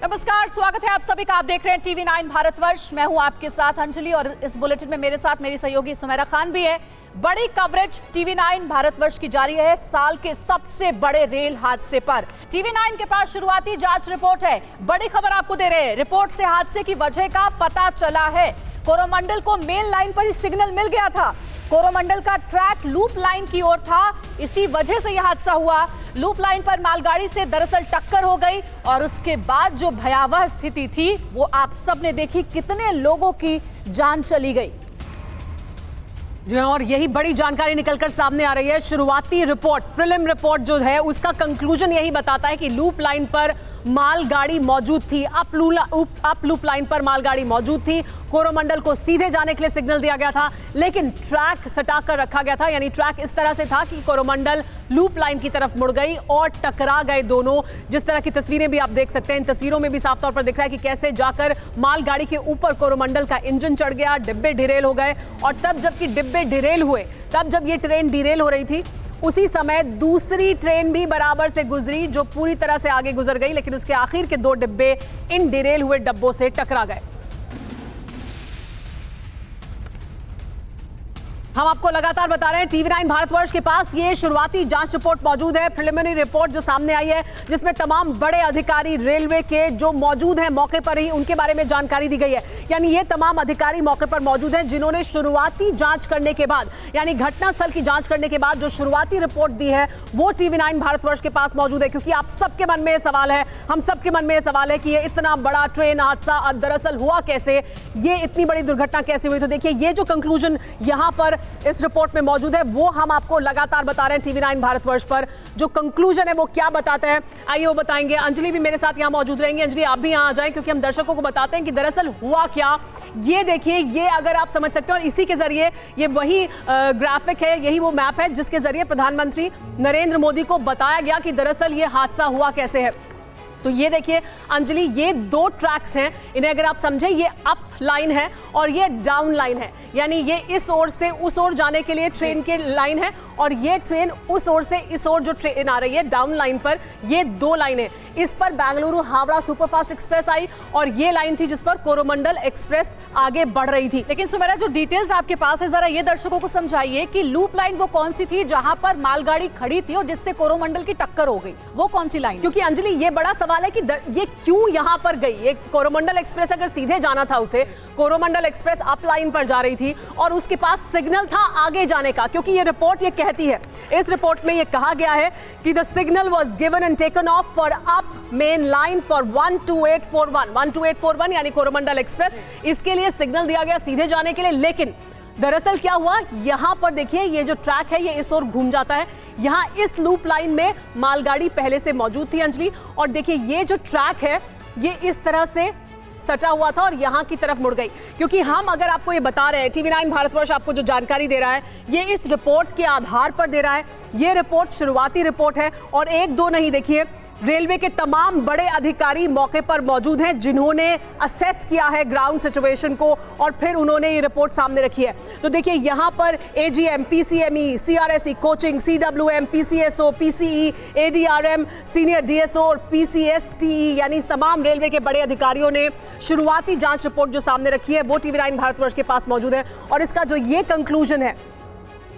नमस्कार, स्वागत है आप सभी का। आप देख रहे हैं TV9 भारतवर्ष। मैं हूं आपके साथ अंजलि और इस बुलेटिन में मेरे साथ मेरी सहयोगी सुमेरा खान भी है। बड़ी कवरेज TV9 भारतवर्ष की जारी है साल के सबसे बड़े रेल हादसे पर। TV9 के पास शुरुआती जांच रिपोर्ट है। बड़ी खबर आपको दे रहे हैं। रिपोर्ट से हादसे की वजह का पता चला है। कोरोमंडल को मेन लाइन पर ही सिग्नल मिल गया था। कोरोमंडल का ट्रैक लूप लाइन की ओर था, इसी वजह से यह हादसा हुआ। लूप लाइन पर मालगाड़ी से दरअसल टक्कर हो गई और उसके बाद जो भयावह स्थिति थी वो आप सबने देखी। कितने लोगों की जान चली गई। जी हाँ, और यही बड़ी जानकारी निकलकर सामने आ रही है। शुरुआती रिपोर्ट, प्रीलिम रिपोर्ट जो है उसका कंक्लूजन यही बताता है कि लूप लाइन पर मालगाड़ी मौजूद थी, अप लूप लाइन पर मालगाड़ी मौजूद थी। कोरोमंडल को सीधे जाने के लिए सिग्नल दिया गया था, लेकिन ट्रैक सटा कर रखा गया था। यानी ट्रैक इस तरह से था कि कोरोमंडल लूप लाइन की तरफ मुड़ गई और टकरा गए दोनों। जिस तरह की तस्वीरें भी आप देख सकते हैं, इन तस्वीरों में भी साफ तौर पर दिख रहा है कि कैसे जाकर मालगाड़ी के ऊपर कोरोमंडल का इंजन चढ़ गया, डिब्बे डिरेल हो गए। और तब जबकि डिब्बे डिरेल हुए, तब जब ये ट्रेन डिरेल हो रही थी, उसी समय दूसरी ट्रेन भी बराबर से गुजरी जो पूरी तरह से आगे गुजर गई, लेकिन उसके आखिर के दो डिब्बे इन डिरेल हुए डब्बों से टकरा गए। हम आपको लगातार बता रहे हैं TV9 भारतवर्ष के पास ये शुरुआती जांच रिपोर्ट मौजूद है। प्रिलिमिनरी रिपोर्ट जो सामने आई है, जिसमें तमाम बड़े अधिकारी रेलवे के जो मौजूद हैं मौके पर ही, उनके बारे में जानकारी दी गई है। यानी ये तमाम अधिकारी मौके पर मौजूद हैं जिन्होंने शुरुआती जांच करने के बाद, यानी घटनास्थल की जांच करने के बाद जो शुरुआती रिपोर्ट दी है वो TV9 भारतवर्ष के पास मौजूद है। क्योंकि आप सबके मन में ये सवाल है, हम सबके मन में ये सवाल है कि ये इतना बड़ा ट्रेन हादसा दरअसल हुआ कैसे, ये इतनी बड़ी दुर्घटना कैसे हुई। तो देखिए, ये जो कंक्लूजन यहां पर इस रिपोर्ट में मौजूद है वो हम आपको लगातार बता रहे हैं। TV9 भारतवर्ष पर जो कंक्लूजन है वो क्या बताते हैं, आइए वो बताएंगे। अंजलि भी मेरे साथ यहां मौजूद रहेंगे। अंजलि, आप भी यहां आ जाएं, क्योंकि हम दर्शकों को बताते हैं कि दरअसल हुआ क्या। ये देखिए, ये अगर आप समझ सकते हो, और इसी के जरिए ये वही ग्राफिक है, यही वो मैप है जिसके जरिए प्रधानमंत्री नरेंद्र मोदी को बताया गया कि दरअसल ये हादसा हुआ कैसे है। तो ये देखिए अंजलि, ये दो ट्रैक्स हैं, इन्हें अगर आप समझें, ये अप लाइन है और ये डाउन लाइन है। यानी ये इस ओर से उस ओर जाने के लिए ट्रेन के लाइन है, और ये ट्रेन उस ओर से इस ओर जो ट्रेन आ रही है डाउन लाइन पर, ये दो लाइनें। इस पर बेंगलुरु हावड़ा सुपरफास्ट एक्सप्रेस आई और ये लाइन थी जिस पर कोरोमंडल एक्सप्रेस आगे बढ़ रही थी। लेकिन सुमेरा, जो डिटेल्स आपके पास है, जरा ये दर्शकों को समझाइए कि लूप लाइन वो कौन सी थी जहां पर मालगाड़ी खड़ी थी और जिससे कोरोमंडल की टक्कर हो गई, वो कौन सी लाइन? क्योंकि अंजलि, ये बड़ा सवाल है कि ये क्यों यहां पर गई। ये कोरोमंडल एक्सप्रेस अगर सीधे जाना था उसे, कोरोमंडल एक्सप्रेस अप लाइन पर जा रही थी और उसके पास सिग्नल था आगे जाने का। क्योंकि ये रिपोर्ट ये कहती है, इस रिपोर्ट में ये कहा गया है कि the signal was given and taken of for up main line for 12841 यानी कोरोमंडल एक्सप्रेस, इसके लिए सिग्नल दिया गया सीधे जाने के लिए। लेकिन दरअसल क्या हुआ, यहां पर देखिए, ये जो ट्रैक है ये इस ओर घूम जाता है। यहां इस लूप लाइन में मालगाड़ी पहले से मौजूद थी अंजलि, और देखिए ये जो ट्रैक है ये इस तरह से सटा हुआ था और यहां की तरफ मुड़ गई। क्योंकि हम अगर आपको ये बता रहे हैं, TV9 भारतवर्ष आपको जो जानकारी दे रहा है ये इस रिपोर्ट के आधार पर दे रहा है। ये रिपोर्ट शुरुआती रिपोर्ट है और एक दो नहीं, देखिए रेलवे के तमाम बड़े अधिकारी मौके पर मौजूद हैं जिन्होंने असेस किया है ग्राउंड सिचुएशन को और फिर उन्होंने ये रिपोर्ट सामने रखी है। तो देखिए यहां पर AGM, PCME, CRSE, coaching, CWM, PCSO, PCE, ADRM, senior DSO और PCSTE यानी तमाम रेलवे के बड़े अधिकारियों ने शुरुआती जांच रिपोर्ट जो सामने रखी है वो TV9 भारतवर्ष के पास मौजूद है। और इसका जो ये कंक्लूजन है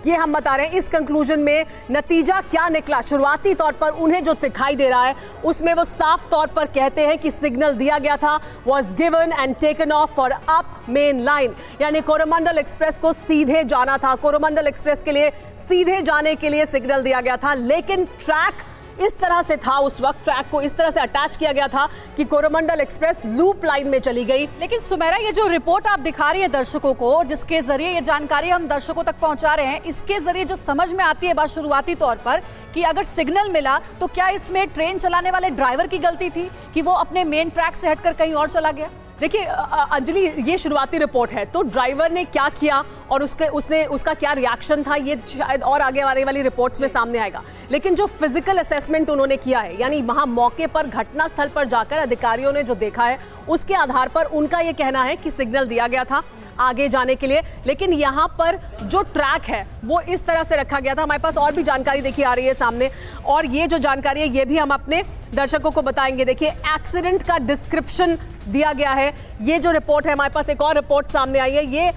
ये हम बता रहे हैं। इस कंक्लूजन में नतीजा क्या निकला, शुरुआती तौर पर उन्हें जो दिखाई दे रहा है उसमें वो साफ तौर पर कहते हैं कि सिग्नल दिया गया था, was given and taken off for up main line, यानी कोरोमंडल एक्सप्रेस को सीधे जाना था। कोरोमंडल एक्सप्रेस के लिए सीधे जाने के लिए सिग्नल दिया गया था, लेकिन ट्रैक इस तरह से था, उस वक्त ट्रैक को इस तरह से अटैच किया गया था कि कोरोमंडल एक्सप्रेस लूप लाइन में चली गई। लेकिन सुमेरा, ये जो रिपोर्ट आप दिखा रही है दर्शकों को, जिसके जरिए ये जानकारी हम दर्शकों तक पहुंचा रहे हैं, इसके जरिए जो समझ में आती है बात शुरुआती तौर पर कि अगर सिग्नल मिला तो क्या इसमें ट्रेन चलाने वाले ड्राइवर की गलती थी कि वो अपने मेन ट्रैक से हटकर कहीं और चला गया? देखिए अंजलि, ये शुरुआती रिपोर्ट है, तो ड्राइवर ने क्या किया और उसका क्या रिएक्शन था ये शायद और आगे आने वाली रिपोर्ट्स में सामने आएगा। लेकिन जो फिजिकल असेसमेंट उन्होंने किया है, यानी वहां मौके पर घटनास्थल पर जाकर अधिकारियों ने जो देखा है उसके आधार पर उनका ये कहना है कि सिग्नल दिया गया था, आगे जाने के लिए। लेकिन यहाँ पर जो ट्रैक है वो इस तरह से रखा गया था। हमारे पास और भी जानकारी देखिए आ रही है सामने, और ये जो जानकारी है ये भी हम अपने दर्शकों को बताएंगे। देखिए एक्सीडेंट का डिस्क्रिप्शन दिया गया है। ये जो रिपोर्ट है, हमारे पास एक और रिपोर्ट सामने आई है, ये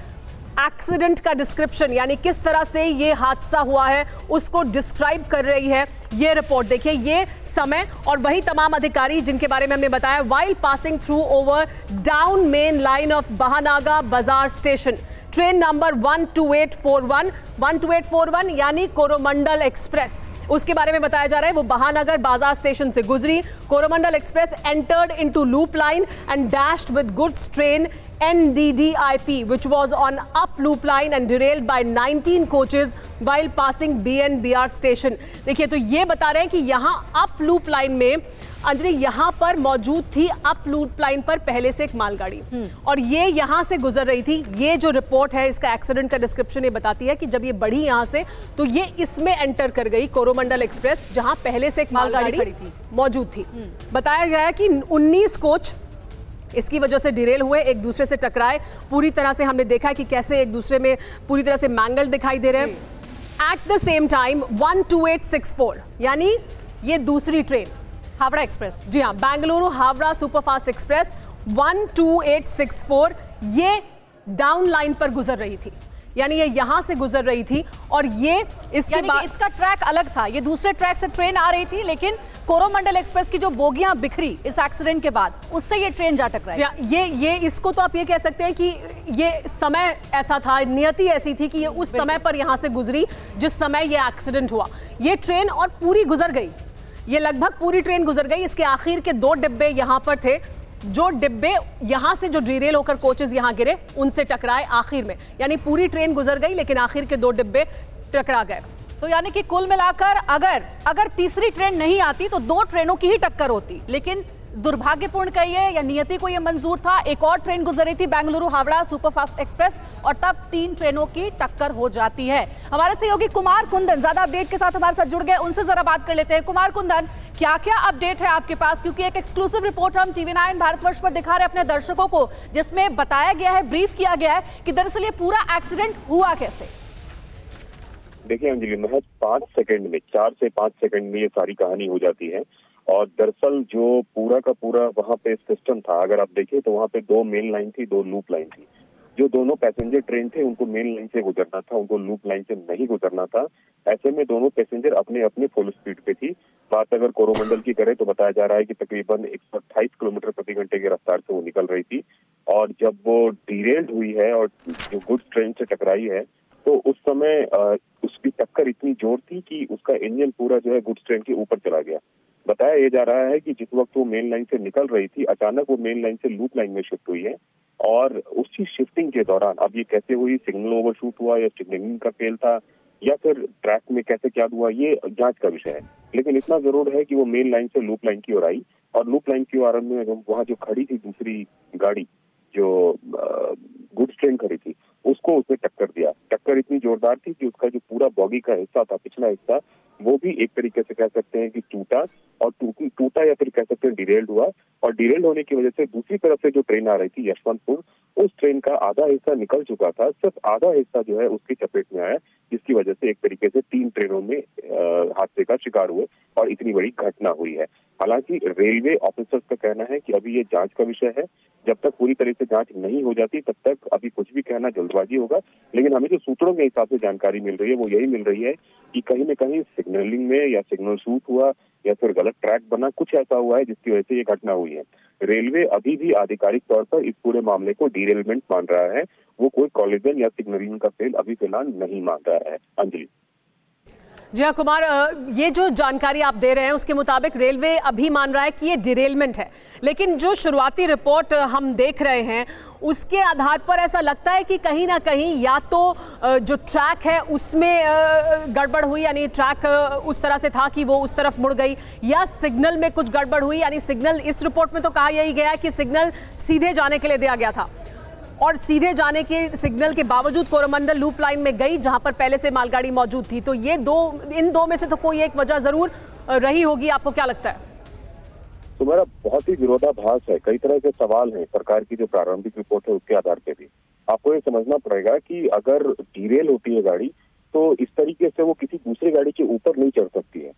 एक्सीडेंट का डिस्क्रिप्शन यानी किस तरह से ये हादसा हुआ है उसको डिस्क्राइब कर रही है ये रिपोर्ट। देखिए ये समय और वही तमाम अधिकारी जिनके बारे में हमने बताया। While passing through over down main line of Bahanaga बाजार स्टेशन, ट्रेन नंबर 12841 यानी कोरोमंडल एक्सप्रेस, उसके बारे में बताया जा रहा है। वो बहानगर बाजार स्टेशन से गुजरी। Coromandel express entered into loop line and dashed with goods train NDDIP which was on up loop line and derailed by 19 coaches while passing BNBR station। देखिए तो ये बता रहे हैं कि यहाँ अप लूप लाइन में अंजलि यहाँ पर मौजूद थी, अप लूप लाइन पर पहले से एक मालगाड़ी और ये यहाँ से गुजर रही थी। ये जो रिपोर्ट है इसका एक्सीडेंट का डिस्क्रिप्शन ये बताती है कि जब ये बढ़ी यहाँ से तो ये इसमें एंटर कर गई कोरोमंडल एक्सप्रेस जहाँ पहले से एक मालगाड़ी मौजूद थी। बताया गया है कि 19 कोच इसकी वजह से डिरेल हुए, एक दूसरे से टकराए। पूरी तरह से हमने देखा कि कैसे एक दूसरे में पूरी तरह से मैंगल दिखाई दे रहे हैं। एट द सेम टाइम 12864 यानी ये दूसरी ट्रेन हावड़ा एक्सप्रेस, जी हाँ, बेंगलुरु हावड़ा सुपरफास्ट एक्सप्रेस 12864 ये डाउन लाइन पर गुजर रही थी, यानी ये यहां से गुजर रही थी और ये इसके बाद इसका ट्रैक अलग था। ये दूसरे ट्रैक से ट्रेन आ रही थी, लेकिन कोरोमंडल एक्सप्रेस की जो बोगियां बिखरी इस एक्सीडेंट के बाद उससे ये ट्रेन जा टकराई। ये इसको तो आप ये कह सकते हैं कि ये समय ऐसा था, नियति ऐसी थी कि ये उस समय पर यहां से गुजरी जिस समय ये एक्सीडेंट हुआ। ये ट्रेन और पूरी गुजर गई, ये लगभग पूरी ट्रेन गुजर गई। इसके आखिर के 2 डिब्बे यहां पर थे, जो डिब्बे यहां से जो डिरेल होकर कोचेस यहां गिरे उनसे टकराए आखिर में, यानी पूरी ट्रेन गुजर गई लेकिन आखिर के 2 डिब्बे टकरा गए। तो यानी कि कुल मिलाकर अगर तीसरी ट्रेन नहीं आती तो 2 ट्रेनों की ही टक्कर होती, लेकिन दुर्भाग्यपूर्ण कहिए या नियति को यह मंजूर था, एक और ट्रेन गुजर रही थी बेंगलुरु हावड़ा सुपरफास्ट एक्सप्रेस और तब 3 ट्रेनों की टक्कर हो जाती है। हमारे सहयोगी कुमार कुंदन ज्यादा अपडेट के साथ हमारे साथ जुड़ गए, उनसे जरा बात कर लेते हैं। कुमार कुंदन, क्या क्या अपडेट है आपके पास, क्योंकि एक एक्सक्लूसिव रिपोर्ट हम TV9 भारतवर्ष पर दिखा रहे हैं अपने दर्शकों को, जिसमें बताया गया है, ब्रीफ किया गया है कि दरअसल ये पूरा एक्सीडेंट हुआ कैसे। देखिए अंजलि, महज 5 सेकंड में, 4 से 5 सेकंड में ये सारी कहानी हो जाती है। और दरअसल जो पूरा का पूरा वहाँ पे सिस्टम था, अगर आप देखें तो वहाँ पे 2 मेन लाइन थी, 2 लूप लाइन थी। जो दोनों पैसेंजर ट्रेन थे उनको मेन लाइन से गुजरना था, उनको लूप लाइन से नहीं गुजरना था। ऐसे में दोनों पैसेंजर अपने अपने फुल स्पीड पे थी। बात अगर कोरोमंडल की करें तो बताया जा रहा है कि तकरीबन 128 किलोमीटर प्रति घंटे की रफ्तार से वो निकल रही थी। और जब वो डिरेल्ड हुई है और जो गुड्स ट्रेन से टकराई है तो उस समय उसकी टक्कर इतनी जोर थी कि उसका इंजन पूरा जो है गुड्स ट्रेन के ऊपर चला गया। बताया ये जा रहा है कि जिस वक्त वो मेन लाइन से निकल रही थी, अचानक वो मेन लाइन से लूप लाइन में शिफ्ट हुई है और उसी शिफ्टिंग के दौरान, अब ये कैसे हुई, सिग्नल ओवरशूट हुआ या सिग्नलिंग का फेल था या फिर ट्रैक में कैसे क्या हुआ, ये जांच का विषय है। लेकिन इतना जरूर है कि वो मेन लाइन से लूप लाइन की ओर आई और लूप लाइन की ओर में वहाँ जो खड़ी थी दूसरी गाड़ी, जो गुड्स ट्रेन खड़ी थी, उसको उसने टक्कर दिया। टक्कर इतनी जोरदार थी कि उसका जो पूरा बॉगी का हिस्सा था, पिछला हिस्सा, वो भी एक तरीके से कह सकते हैं कि टूटा और टूटा या फिर कह सकते हैं डिरेल्ड हुआ। और डिरेल्ड होने की वजह से दूसरी तरफ से जो ट्रेन आ रही थी यशवंतपुर, उस ट्रेन का आधा हिस्सा निकल चुका था, सिर्फ आधा हिस्सा जो है उसकी चपेट में आया, जिसकी वजह से एक तरीके से 3 ट्रेनों में हादसे का शिकार हुए और इतनी बड़ी घटना हुई है। हालांकि रेलवे ऑफिसर्स का कहना है कि अभी ये जांच का विषय है, जब तक पूरी तरह से जांच नहीं हो जाती तब तक अभी कुछ भी कहना जल्दबाजी होगा। लेकिन हमें जो सूत्रों के हिसाब से जानकारी मिल रही है वो यही मिल रही है कि कहीं न कहीं सिग्नलिंग में या सिग्नल शूट हुआ या फिर गलत ट्रैक बना, कुछ ऐसा हुआ है जिसकी वजह से ये घटना हुई है। रेलवे अभी भी आधिकारिक तौर पर इस पूरे मामले को डिरेलमेंट मान रहा है, वो कोई कॉलिजन या सिग्नलिंग का फेल अभी फिलहाल नहीं मान रहा है। अंजलि। जी हाँ कुमार, ये जो जानकारी आप दे रहे हैं उसके मुताबिक रेलवे अभी मान रहा है कि ये डिरेलमेंट है, लेकिन जो शुरुआती रिपोर्ट हम देख रहे हैं उसके आधार पर ऐसा लगता है कि कहीं ना कहीं या तो जो ट्रैक है उसमें गड़बड़ हुई, यानी ट्रैक उस तरह से था कि वो उस तरफ मुड़ गई, या सिग्नल में कुछ गड़बड़ हुई, यानी सिग्नल, इस रिपोर्ट में तो कहा यही गया है कि सिग्नल सीधे जाने के लिए दिया गया था और सीधे जाने के सिग्नल के बावजूद कोरोमंडल लूप लाइन में गई जहां पर पहले से मालगाड़ी मौजूद थी। तो ये इन दो में से तो कोई एक वजह जरूर रही होगी, आपको क्या लगता है? तो मेरा बहुत ही विरोधाभास है, कई तरह के सवाल हैं सरकार की जो प्रारंभिक रिपोर्ट है उसके आधार पे भी। आपको ये समझना पड़ेगा कि अगर डीरेल होती है गाड़ी तो इस तरीके से वो किसी दूसरी गाड़ी के ऊपर नहीं चढ़ सकती है।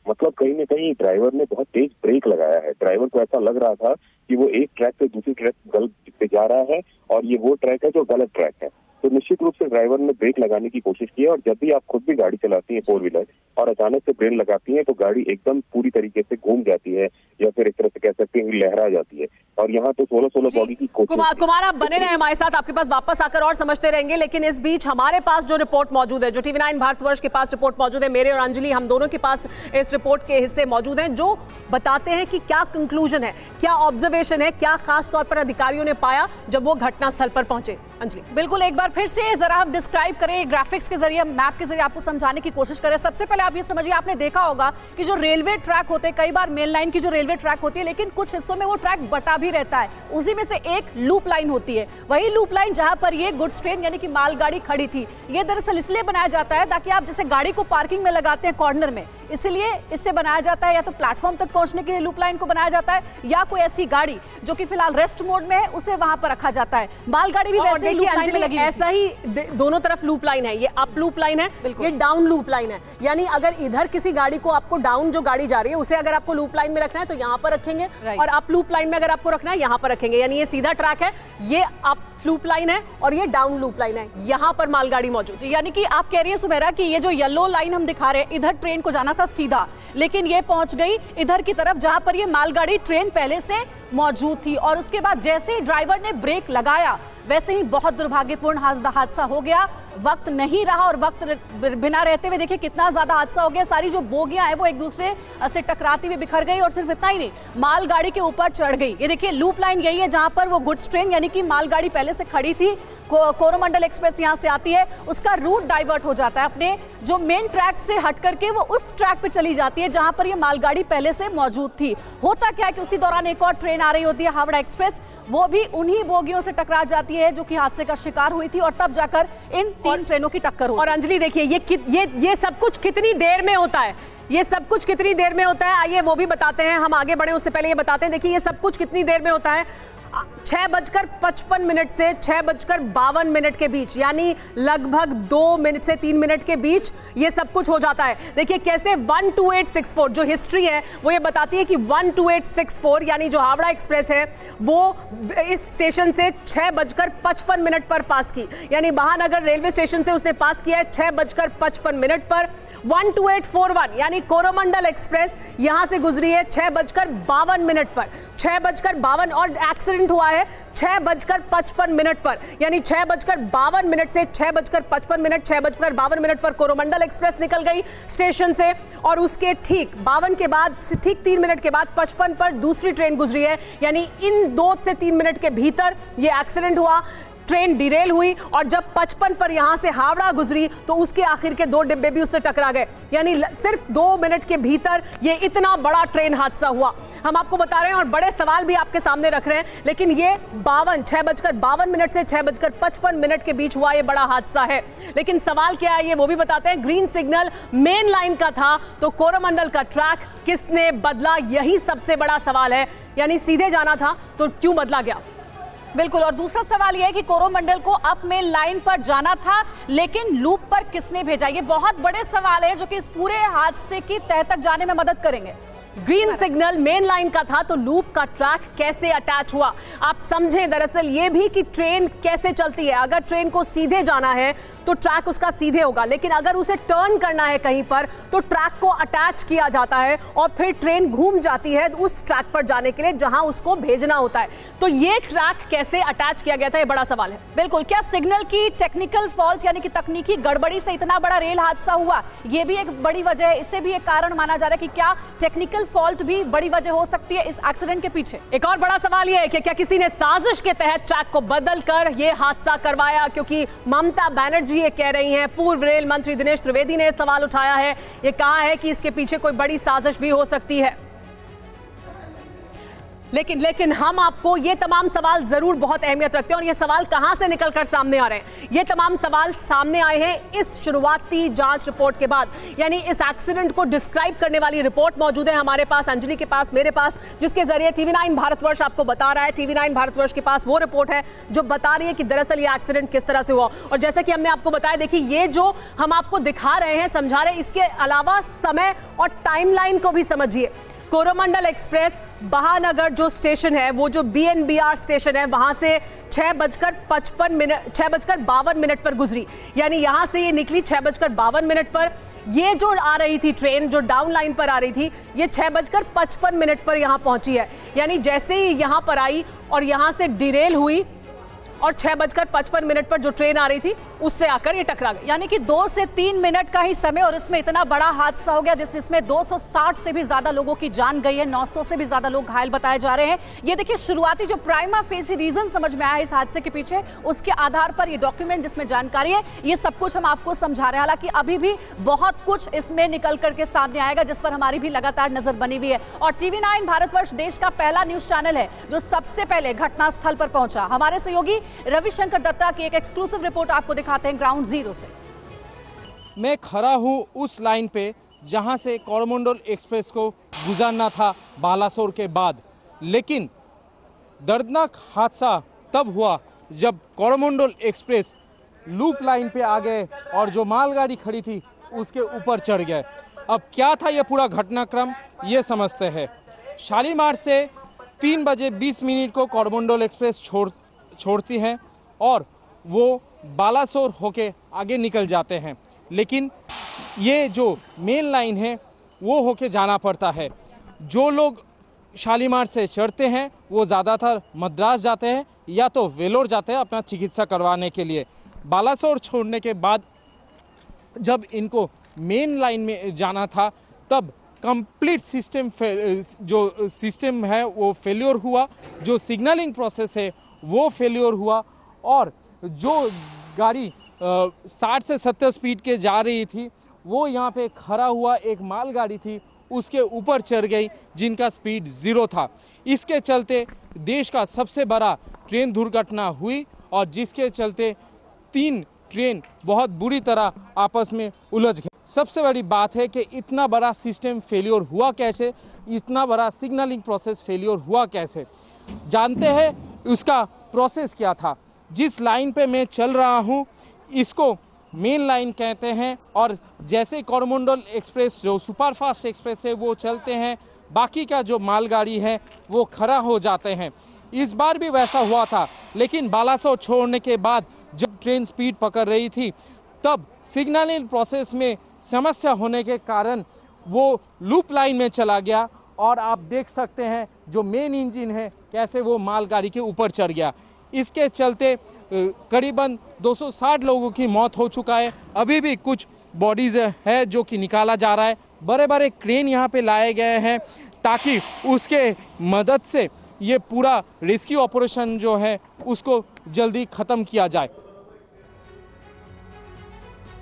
मतलब कहीं ना कहीं ड्राइवर ने बहुत तेज ब्रेक लगाया है। ड्राइवर को ऐसा लग रहा था कि वो एक ट्रैक से दूसरी ट्रैक गलत पे जा रहा है और ये वो ट्रैक है जो गलत ट्रैक है। तो निश्चित रूप से ड्राइवर ने ब्रेक लगाने की कोशिश की है। और जब भी आप खुद भी गाड़ी चलाती हैं 4 व्हीलर और अचानक से ब्रेक लगाती हैं तो गाड़ी एकदम पूरी तरीके से घूम जाती है या फिर एक तरह से कह सकते हैं लहरा जाती है। और यहाँ तो 16 बॉगी की कोशिश। कुमार आप बने रहे हमारे साथ, आपके पास वापस आकर और समझते रहेंगे। लेकिन इस बीच हमारे पास जो रिपोर्ट मौजूद है, जो TV9 भारतवर्ष के पास रिपोर्ट मौजूद है, मेरे और अंजलि हम दोनों के पास इस रिपोर्ट के हिस्से मौजूद हैं जो बताते हैं कि क्या कंक्लूजन है, क्या ऑब्जर्वेशन है, क्या खास तौर पर अधिकारियों ने पाया जब वो घटनास्थल पर पहुंचे। अंजलि बिल्कुल, एक बार फिर से जरा हम डिस्क्राइब करें, ग्राफिक्स के जरिए, मैप के जरिए आपको समझाने की कोशिश करें। सबसे पहले आप ये समझिए, आपने देखा होगा कि जो रेलवे ट्रैक होते हैं, कई बार मेन लाइन की जो रेलवे ट्रैक होती है, लेकिन कुछ हिस्सों में वो ट्रैक बटा भी रहता है। उसी में से एक लूप लाइन होती है, वही लूप लाइन जहां पर ये गुड्स ट्रेन यानी कि मालगाड़ी खड़ी थी। ये दरअसल इसलिए बनाया जाता है ताकि आप जैसे गाड़ी को पार्किंग में लगाते हैं कॉर्नर में, इसलिए इससे बनाया जाता है। या तो प्लेटफॉर्म तक पहुंचने के लिए लूप लाइन को बनाया जाता है, या कोई ऐसी गाड़ी जो कि फिलहाल रेस्ट मोड में है उसे वहां पर रखा जाता है। मालगाड़ी भी वैसे ही लूप लाइन में लगी है। ऐसा ही दोनों तरफ लूप लाइन है, ये अप लूप लाइन है, ये डाउन लूप लाइन है। यानी अगर इधर किसी गाड़ी को आपको डाउन जो गाड़ी जा रही है उसे अगर आपको लूप लाइन में रखना है तो यहाँ पर रखेंगे, और अप लूप लाइन में अगर आपको रखना है यहाँ पर रखेंगे। यानी ये सीधा ट्रैक है, ये अप लूप लाइन है और ये डाउन लूप लाइन है, यहाँ पर मालगाड़ी मौजूद। यानी कि आप कह रही है सुमेरा कि ये जो येलो लाइन हम दिखा रहे हैं, इधर ट्रेन को जाना था सीधा, लेकिन ये पहुंच गई इधर की तरफ जहां पर ये मालगाड़ी ट्रेन पहले से मौजूद थी। और उसके बाद जैसे ही ड्राइवर ने ब्रेक लगाया वैसे ही बहुत दुर्भाग्यपूर्ण हादसा हो गया। वक्त नहीं रहा और वक्त बिना रहते हुए देखिए कितना ज्यादा हादसा हो गया। सारी जो बोगियां हैं वो एक दूसरे से टकराती हुई बिखर गई, और सिर्फ इतना ही नहीं, मालगाड़ी के ऊपर चढ़ गई। ये देखिए लूप लाइन यही है जहां पर वो गुड्स ट्रेन यानी कि मालगाड़ी पहले से खड़ी थी, कोरोमंडल एक्सप्रेस यहां से आती है, उसका रूट डाइवर्ट हो जाता है, अपने जो मेन ट्रैक से हट करके वो उस ट्रैक पे चली जाती है जहां पर ये मालगाड़ी पहले से मौजूद थी। होता क्या है कि उसी दौरान एक और ट्रेन आ रही होती है, हावड़ा एक्सप्रेस, वो भी उन्हीं बोगियों से टकरा जाती है जो कि हादसे का शिकार हुई थी, और तब जाकर इन 3 ट्रेनों की टक्कर हुई। और अंजलि देखिए ये सब कुछ कितनी देर में होता है, ये सब कुछ कितनी देर में होता है, आइए वो भी बताते हैं। हम आगे बढ़े उससे पहले ये बताते हैं, देखिए ये सब कुछ कितनी देर में होता है। 6:55 से 6:52 के बीच, यानी लगभग 2 मिनट से 3 मिनट के बीच ये सब कुछ हो जाता है। देखिए कैसे 12864 जो हिस्ट्री है वो ये बताती है कि 12864 यानी जो हावड़ा एक्सप्रेस है वो इस स्टेशन से 6:55 पर पास की, यानी महानगर रेलवे स्टेशन से उसने पास किया है 6:55 पर। 12841 यानी कोरोमंडल एक्सप्रेस यहां से गुजरी है 6:52 पर, 6:52, और एक्सीडेंट हुआ है 6:55 पर, यानी 6:52 से 6:55, 6:52 पर कोरोमंडल एक्सप्रेस निकल गई स्टेशन से, और उसके ठीक 52 के बाद, ठीक 3 मिनट के बाद 55 पर दूसरी ट्रेन गुजरी है। यानी इन 2 से 3 मिनट के भीतर ये एक्सीडेंट हुआ, ट्रेन डिरेल हुई, और जब 55 पर यहां से हावड़ा गुजरी तो उसके आखिर के 2 डिब्बे भी उससे टकरा गए। यानी सिर्फ 2 मिनट के भीतर ये इतना बड़ा ट्रेन हादसा हुआ। हम आपको बता रहे हैं और बड़े सवाल भी आपके सामने रख रहे हैं, लेकिन ये 6:52 से 6:55 के बीच हुआ ये बड़ा हादसा है। लेकिन सवाल क्या है ये वो भी बताते हैं। ग्रीन सिग्नल मेन लाइन का था तो कोरोमंडल का ट्रैक किसने बदला, यही सबसे बड़ा सवाल है। यानी सीधे जाना था तो क्यों बदला गया। बिल्कुल, और दूसरा सवाल यह है कि कोरोमंडल को अप मेन लाइन पर जाना था लेकिन लूप पर किसने भेजा। ये बहुत बड़े सवाल है जो कि इस पूरे हादसे की तह तक जाने में मदद करेंगे। ग्रीन सिग्नल मेन लाइन का था तो लूप का ट्रैक कैसे अटैच हुआ। आप समझें दरअसल ये भी कि ट्रेन कैसे चलती है। अगर ट्रेन को सीधे जाना है तो ट्रैक उसका सीधे होगा, लेकिन अगर उसे टर्न करना है कहीं पर तो ट्रैक को अटैच किया जाता है और फिर ट्रेन घूम जाती है उस ट्रैक पर जाने के लिए जहां उसको भेजना होता है। तो ये ट्रैक कैसे अटैच किया गया था, ये बड़ा सवाल है। बिल्कुल, क्या सिग्नल की टेक्निकल फॉल्ट यानी कि तकनीकी गड़बड़ी से इतना बड़ा रेल हादसा हुआ, ये भी एक बड़ी वजह है। इससे भी एक कारण माना जा रहा है कि क्या टेक्निकल फॉल्ट भी बड़ी वजह हो सकती है इस एक्सीडेंट के पीछे। एक और बड़ा सवाल यह है कि क्या किसी ने साजिश के तहत ट्रैक को बदलकर यह हादसा करवाया, क्योंकि ममता बनर्जी ये कह रही हैं, पूर्व रेल मंत्री दिनेश त्रिवेदी ने सवाल उठाया है, ये कहा है कि इसके पीछे कोई बड़ी साजिश भी हो सकती है। लेकिन हम आपको ये तमाम सवाल जरूर बहुत अहमियत रखते हैं, और ये सवाल कहां से निकलकर सामने आ रहे हैं? ये तमाम सवाल सामने आए हैं इस शुरुआती जांच रिपोर्ट के बाद, यानी इस एक्सीडेंट को डिस्क्राइब करने वाली रिपोर्ट मौजूद है हमारे पास, अंजलि के पास, मेरे पास, जिसके जरिए TV9 भारतवर्ष आपको बता रहा है। TV9 भारतवर्ष के पास वो रिपोर्ट है जो बता रही है कि दरअसल ये एक्सीडेंट किस तरह से हुआ। और जैसा कि हमने आपको बताया, देखिए ये जो हम आपको दिखा रहे हैं, समझा रहे हैं, इसके अलावा समय और टाइमलाइन को भी समझिए। कोरोमंडल एक्सप्रेस बहानगर जो स्टेशन है, वो जो BNBR स्टेशन है, वहां से 6:52 पर गुजरी, यानी यहां से ये निकली 6:52 पर। ये जो आ रही थी ट्रेन, जो डाउन लाइन पर आ रही थी, ये 6:55 पर यहां पहुंची है। यानी जैसे ही यहां पर आई और यहां से डिरेल हुई, और 6:55 पर जो ट्रेन आ रही थी उससे आकर ये टकरा गई। यानी कि 2 से 3 मिनट का ही समय और इसमें इतना बड़ा हादसा हो गया जिसमें 260 से भी ज्यादा लोगों की जान गई है, 900 से भी ज्यादा लोग घायल बताए जा रहे हैं। ये देखिए शुरुआती जो प्राइमा फेसी रीजन समझ में आया इस हादसे के पीछे, उसके आधार पर ये डॉक्यूमेंट जिसमें जानकारी है, ये सब कुछ हम आपको समझा रहे हैं। हालांकि अभी भी बहुत कुछ इसमें निकल करके सामने आएगा, जिस पर हमारी भी लगातार नजर बनी हुई है। और TV9 भारतवर्ष देश का पहला न्यूज चैनल है जो सबसे पहले घटनास्थल पर पहुंचा। हमारे सहयोगी रविशंकर दत्ता की एक एक्सक्लूसिव रिपोर्ट आपको दिखाते हैं ग्राउंड जीरो से। मैं खड़ा हूं उस लाइन पे जहां से कोरोमंडल एक्सप्रेस को गुजरना था बालासोर के बाद, लेकिन दर्दनाक हादसा तब हुआ जब कोरोमंडल एक्सप्रेस लूप लाइन पे आ गए और जो मालगाड़ी खड़ी थी उसके ऊपर चढ़ गए। अब क्या था यह पूरा घटनाक्रम, ये समझते हैं। शालीमार से 3:20 को कोरोमंडल एक्सप्रेस छोड़ती हैं और वो बालासोर होके आगे निकल जाते हैं, लेकिन ये जो मेन लाइन है वो होके जाना पड़ता है। जो लोग शालीमार से चढ़ते हैं वो ज़्यादातर मद्रास जाते हैं या तो वेलोर जाते हैं अपना चिकित्सा करवाने के लिए। बालासोर छोड़ने के बाद जब इनको मेन लाइन में जाना था तब कंप्लीट जो सिस्टम है वो फेल्योर हुआ, जो सिग्नलिंग प्रोसेस है वो फेल्योर हुआ, और जो गाड़ी 60 से 70 स्पीड के जा रही थी वो यहाँ पे खड़ा हुआ एक मालगाड़ी थी उसके ऊपर चढ़ गई जिनका स्पीड 0 था। इसके चलते देश का सबसे बड़ा ट्रेन दुर्घटना हुई और जिसके चलते 3 ट्रेन बहुत बुरी तरह आपस में उलझ गए। सबसे बड़ी बात है कि इतना बड़ा सिस्टम फेल्योर हुआ कैसे, इतना बड़ा सिग्नलिंग प्रोसेस फेल्योर हुआ कैसे, जानते हैं उसका प्रोसेस क्या था। जिस लाइन पे मैं चल रहा हूँ इसको मेन लाइन कहते हैं, और जैसे कोरोमंडल एक्सप्रेस जो सुपरफास्ट एक्सप्रेस है वो चलते हैं, बाकी का जो मालगाड़ी है वो खड़ा हो जाते हैं। इस बार भी वैसा हुआ था, लेकिन बालासोर छोड़ने के बाद जब ट्रेन स्पीड पकड़ रही थी तब सिग्नलिंग प्रोसेस में समस्या होने के कारण वो लूप लाइन में चला गया, और आप देख सकते हैं जो मेन इंजन है कैसे वो मालगाड़ी के ऊपर चढ़ गया। इसके चलते करीबन 260 लोगों की मौत हो चुका है। अभी भी कुछ बॉडीज है जो कि निकाला जा रहा है। बड़े बड़े क्रेन यहाँ पे लाए गए हैं ताकि उसके मदद से ये पूरा रेस्क्यू ऑपरेशन जो है उसको जल्दी ख़त्म किया जाए।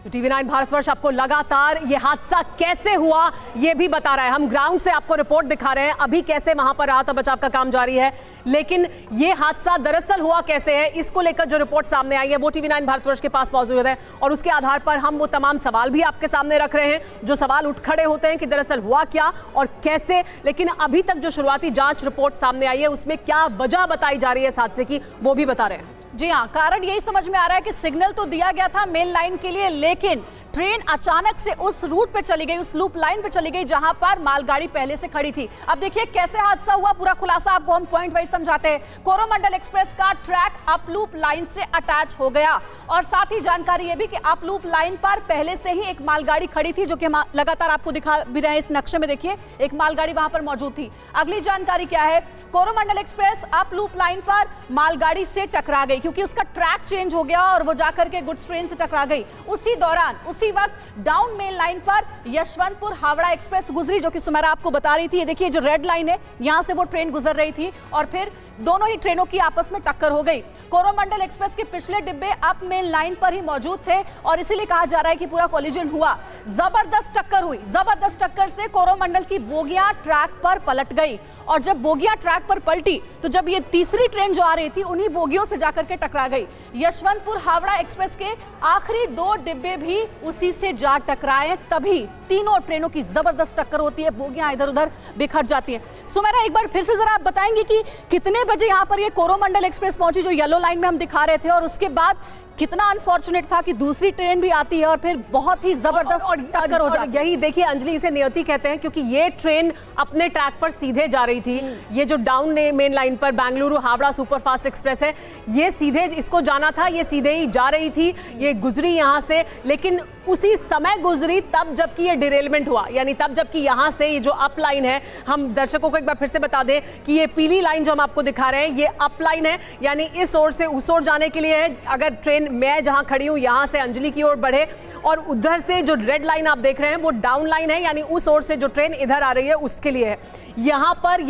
TV9 भारतवर्ष आपको लगातार ये हादसा कैसे हुआ ये भी बता रहा है। हम ग्राउंड से आपको रिपोर्ट दिखा रहे हैं अभी कैसे वहां पर राहत और बचाव का काम जारी है, लेकिन ये हादसा दरअसल हुआ कैसे है इसको लेकर जो रिपोर्ट सामने आई है वो TV9 भारतवर्ष के पास मौजूद है, और उसके आधार पर हम वो तमाम सवाल भी आपके सामने रख रहे हैं जो सवाल उठ खड़े होते हैं कि दरअसल हुआ क्या और कैसे। लेकिन अभी तक जो शुरुआती जांच रिपोर्ट सामने आई है उसमें क्या वजह बताई जा रही है इस हादसे की वो भी बता रहे हैं। जी हाँ, कारण यही समझ में आ रहा है कि सिग्नल तो दिया गया था मेन लाइन के लिए, लेकिन ट्रेन अचानक से उस रूट पे चली गई, उस लूप लाइन पे चली गई जहां पर मालगाड़ी पहले से खड़ी थी। अब देखिए कैसे हादसा हुआ, पूरा खुलासा आपको हम पॉइंट वाइज समझाते हैं। कोरोमंडल एक्सप्रेस का ट्रैक अप लूप लाइन से अटैच हो गया, और साथ ही जानकारी ये भी कि अप लूप लाइन पर पहले से ही एक मालगाड़ी खड़ी थी, जो कि हम लगातार आपको दिखा भी रहे हैं इस नक्शे में। देखिए एक मालगाड़ी वहां पर मौजूद थी। अगली जानकारी क्या है, Coromandel express up loop line पर मालगाड़ी से टकरा गई क्योंकि उसका ट्रैक चेंज हो गया और वो जाकर के गुड्स ट्रेन से टकरा गई। उसी दौरान उसी वक्त डाउन मेन लाइन पर यशवंतपुर हावड़ा एक्सप्रेस गुजरी, जो कि सुमेरा आपको बता रही थी। ये देखिए जो रेड लाइन है, यहां से वो ट्रेन गुजर रही थी, और फिर दोनों ही ट्रेनों की आपस में टक्कर हो गई। कोरोमंडल एक्सप्रेस के पिछले डिब्बे अप मेन लाइन पर ही मौजूद थे और इसीलिए कहा जा रहा है कि पूरा कोलिजन हुआ। जबरदस्त टक्कर हुई। जबरदस्त टक्कर से कोरोमंडल की बोगियां ट्रैक पर पलट गई और जब बोगियां ट्रैक पर पलटी तो जब ये तीसरी ट्रेन जो आ रही थी उन्हीं बोगियों से जाकर के टकरा गई। यशवंतपुर हावड़ा एक्सप्रेस के आखिरी 2 डिब्बे भी उसी से जा टकराए, तभी तीनों ट्रेनों की जबरदस्त टक्कर होती है, बोगियां इधर उधर बिखर जाती हैं। सुमेरा, एक बार फिर से जरा आप बताएंगे कि कितने बजे यहाँ पर ये कोरोमंडल एक्सप्रेस पहुंची जो येलो लाइन में हम दिखा रहे थे, और उसके बाद कितना अनफॉर्चुनेट था कि दूसरी ट्रेन भी आती है और फिर बहुत ही जबरदस्त टक्कर हो जाती है। यही देखिए अंजलि, इसे नियति कहते हैं क्योंकि ये ट्रेन अपने ट्रैक पर सीधे जा रही थी। ये जो डाउन मेन लाइन पर बेंगलुरु हावड़ा सुपरफास्ट एक्सप्रेस है, ये सीधे इसको जाना था, ये सीधे ही जा रही थी, ये गुजरी यहाँ से, लेकिन उसी समय गुजरी तब जबकि ये डिरेलमेंट हुआ, यानी तब जबकि यहाँ से ये जो अप लाइन है, हम दर्शकों को एक बार फिर से बता दें कि ये पीली लाइन जो हम आपको दिखा रहे हैं ये अप लाइन है, यानी इस ओर से उस ओर जाने के लिए है। अगर ट्रेन मैं जहां खड़ी हूं यहां से अंजलि की ओर बढ़े, और उधर से जो रेड लाइन आप देख रहे हैं वो डाउन लाइन है, यानी उस ओर से जो ट्रेन इधर आ रही है उसके लिए है। यहां पर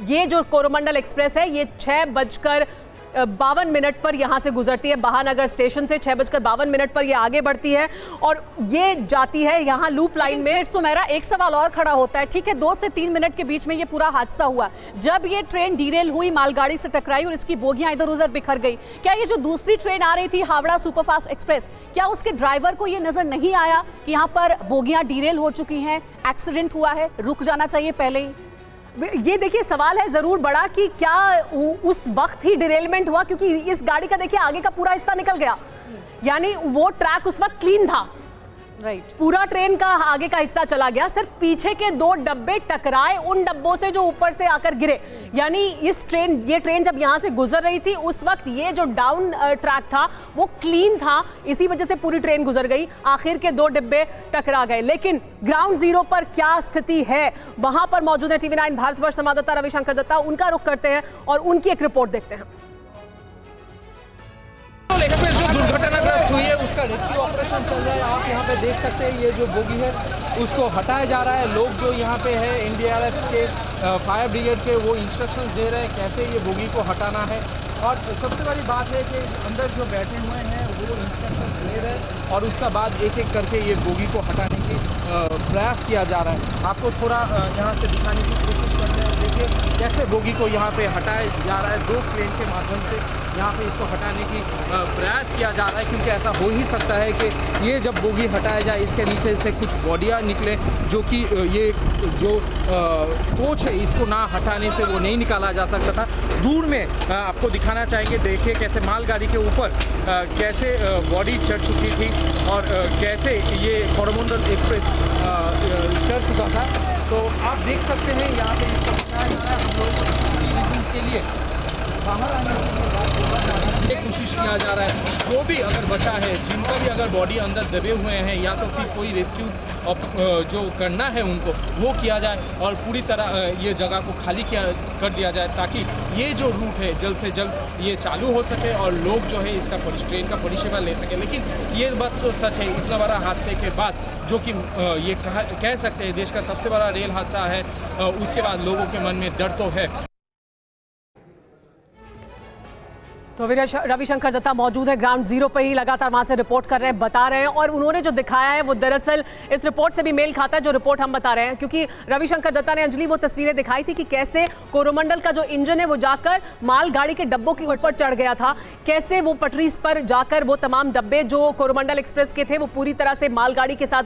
ये जो कोरोमंडल एक्सप्रेस है ये 6:52 पर यहां से गुजरती है महानगर स्टेशन से। 6:52 पर ये आगे बढ़ती है और ये जाती है यहां लूप लाइन में। सुमेरा, एक सवाल और खड़ा होता है, ठीक है 2 से 3 मिनट के बीच में ये पूरा हादसा हुआ, जब ये ट्रेन डीरेल हुई, मालगाड़ी से टकराई और इसकी बोगियां इधर उधर बिखर गई, क्या ये जो दूसरी ट्रेन आ रही थी हावड़ा सुपरफास्ट एक्सप्रेस, क्या उसके ड्राइवर को ये नजर नहीं आया कि यहाँ पर बोगियां डीरेल हो चुकी हैं, एक्सीडेंट हुआ है, रुक जाना चाहिए पहले ही? ये देखिए सवाल है जरूर बड़ा कि क्या उस वक्त ही डिरेलमेंट हुआ, क्योंकि इस गाड़ी का देखिए आगे का पूरा हिस्सा निकल गया, यानी वो ट्रैक उस वक्त क्लीन था, राइट। पूरा ट्रेन का आगे का हिस्सा चला गया, सिर्फ पीछे के 2 डब्बे टकराए उन डब्बों से जो ऊपर से आकर गिरे। यानी ये ट्रेन जब यहां से गुजर रही थी उस वक्त ये जो डाउन ट्रैक था वो क्लीन था, इसी वजह से पूरी ट्रेन गुजर गई, आखिर के 2 डिब्बे टकरा गए। लेकिन ग्राउंड जीरो पर क्या स्थिति है, वहां पर मौजूद है टीवी 9 भारतवर्ष संवाददाता रविशंकर दत्ता, उनका रुख करते हैं और उनकी एक रिपोर्ट देखते हैं। एक्सप्रेस जो दुर्घटनाग्रस्त हुई है उसका रेस्क्यू ऑपरेशन चल रहा है। आप यहाँ पे देख सकते हैं ये जो बोगी है उसको हटाया जा रहा है। लोग जो यहाँ पे है एनडीआरएफ के, फायर ब्रिगेड के, वो इंस्ट्रक्शंस दे रहे हैं कैसे ये बोगी को हटाना है। और सबसे बड़ी बात है कि अंदर जो बैठे हुए हैं वो इंस्ट्रक्शंस ले रहे हैं और उसका बाद एक एक करके ये बोगी को हटाने की प्रयास किया जा रहा है। आपको थोड़ा यहाँ से दिखाने की कोशिश करते हैं। देखिए कैसे बोगी को यहाँ पे हटाया जा रहा है, 2 क्रेन के माध्यम से यहाँ पे इसको हटाने की प्रयास किया जा रहा है, क्योंकि ऐसा हो ही सकता है कि ये जब बोगी हटाया जाए इसके नीचे से कुछ बॉडियाँ निकले जो कि ये जो कोच है इसको ना हटाने से वो नहीं निकाला जा सकता था। दूर में आपको दिखाना चाहेंगे, देखिए कैसे मालगाड़ी के ऊपर कैसे बॉडी चढ़ चुकी थी और कैसे ये कोरोमंडल एक्सप्रेस चढ़ चुका था। तो आप देख सकते हैं यहाँ पे इसको हटाया जा रहा है। हम लोग के लिए बाहर आने की कोशिश किया जा रहा है। जो भी अगर बचा है, जिनका भी अगर बॉडी अंदर दबे हुए हैं, या तो फिर कोई रेस्क्यू जो करना है उनको वो किया जाए और पूरी तरह ये जगह को खाली कर दिया जाए, ताकि ये जो रूट है जल्द से जल्द ये चालू हो सके और लोग जो है इसका ट्रेन का परिसेवा ले सके। लेकिन ये बात तो सच है, इतना बड़ा हादसे के बाद जो कि ये कह सकते हैं देश का सबसे बड़ा रेल हादसा है, उसके बाद लोगों के मन में डर तो है। तो रविशंकर दत्ता मौजूद है ग्राउंड जीरो पर ही, लगातार वहां से रिपोर्ट कर रहे हैं, बता रहे हैं, और उन्होंने जो दिखाया है वो दरअसल इस रिपोर्ट से भी मेल खाता है जो रिपोर्ट हम बता रहे हैं। क्योंकि रविशंकर दत्ता ने अंजलि वो तस्वीरें दिखाई थी कि कैसे कोरोमंडल का जो इंजन है वो जाकर मालगाड़ी के डब्बों के ऊपर चढ़ गया था, कैसे वो पटरी पर जाकर वो तमाम डब्बे जो कोरोमंडल एक्सप्रेस के थे वो पूरी तरह से मालगाड़ी के साथ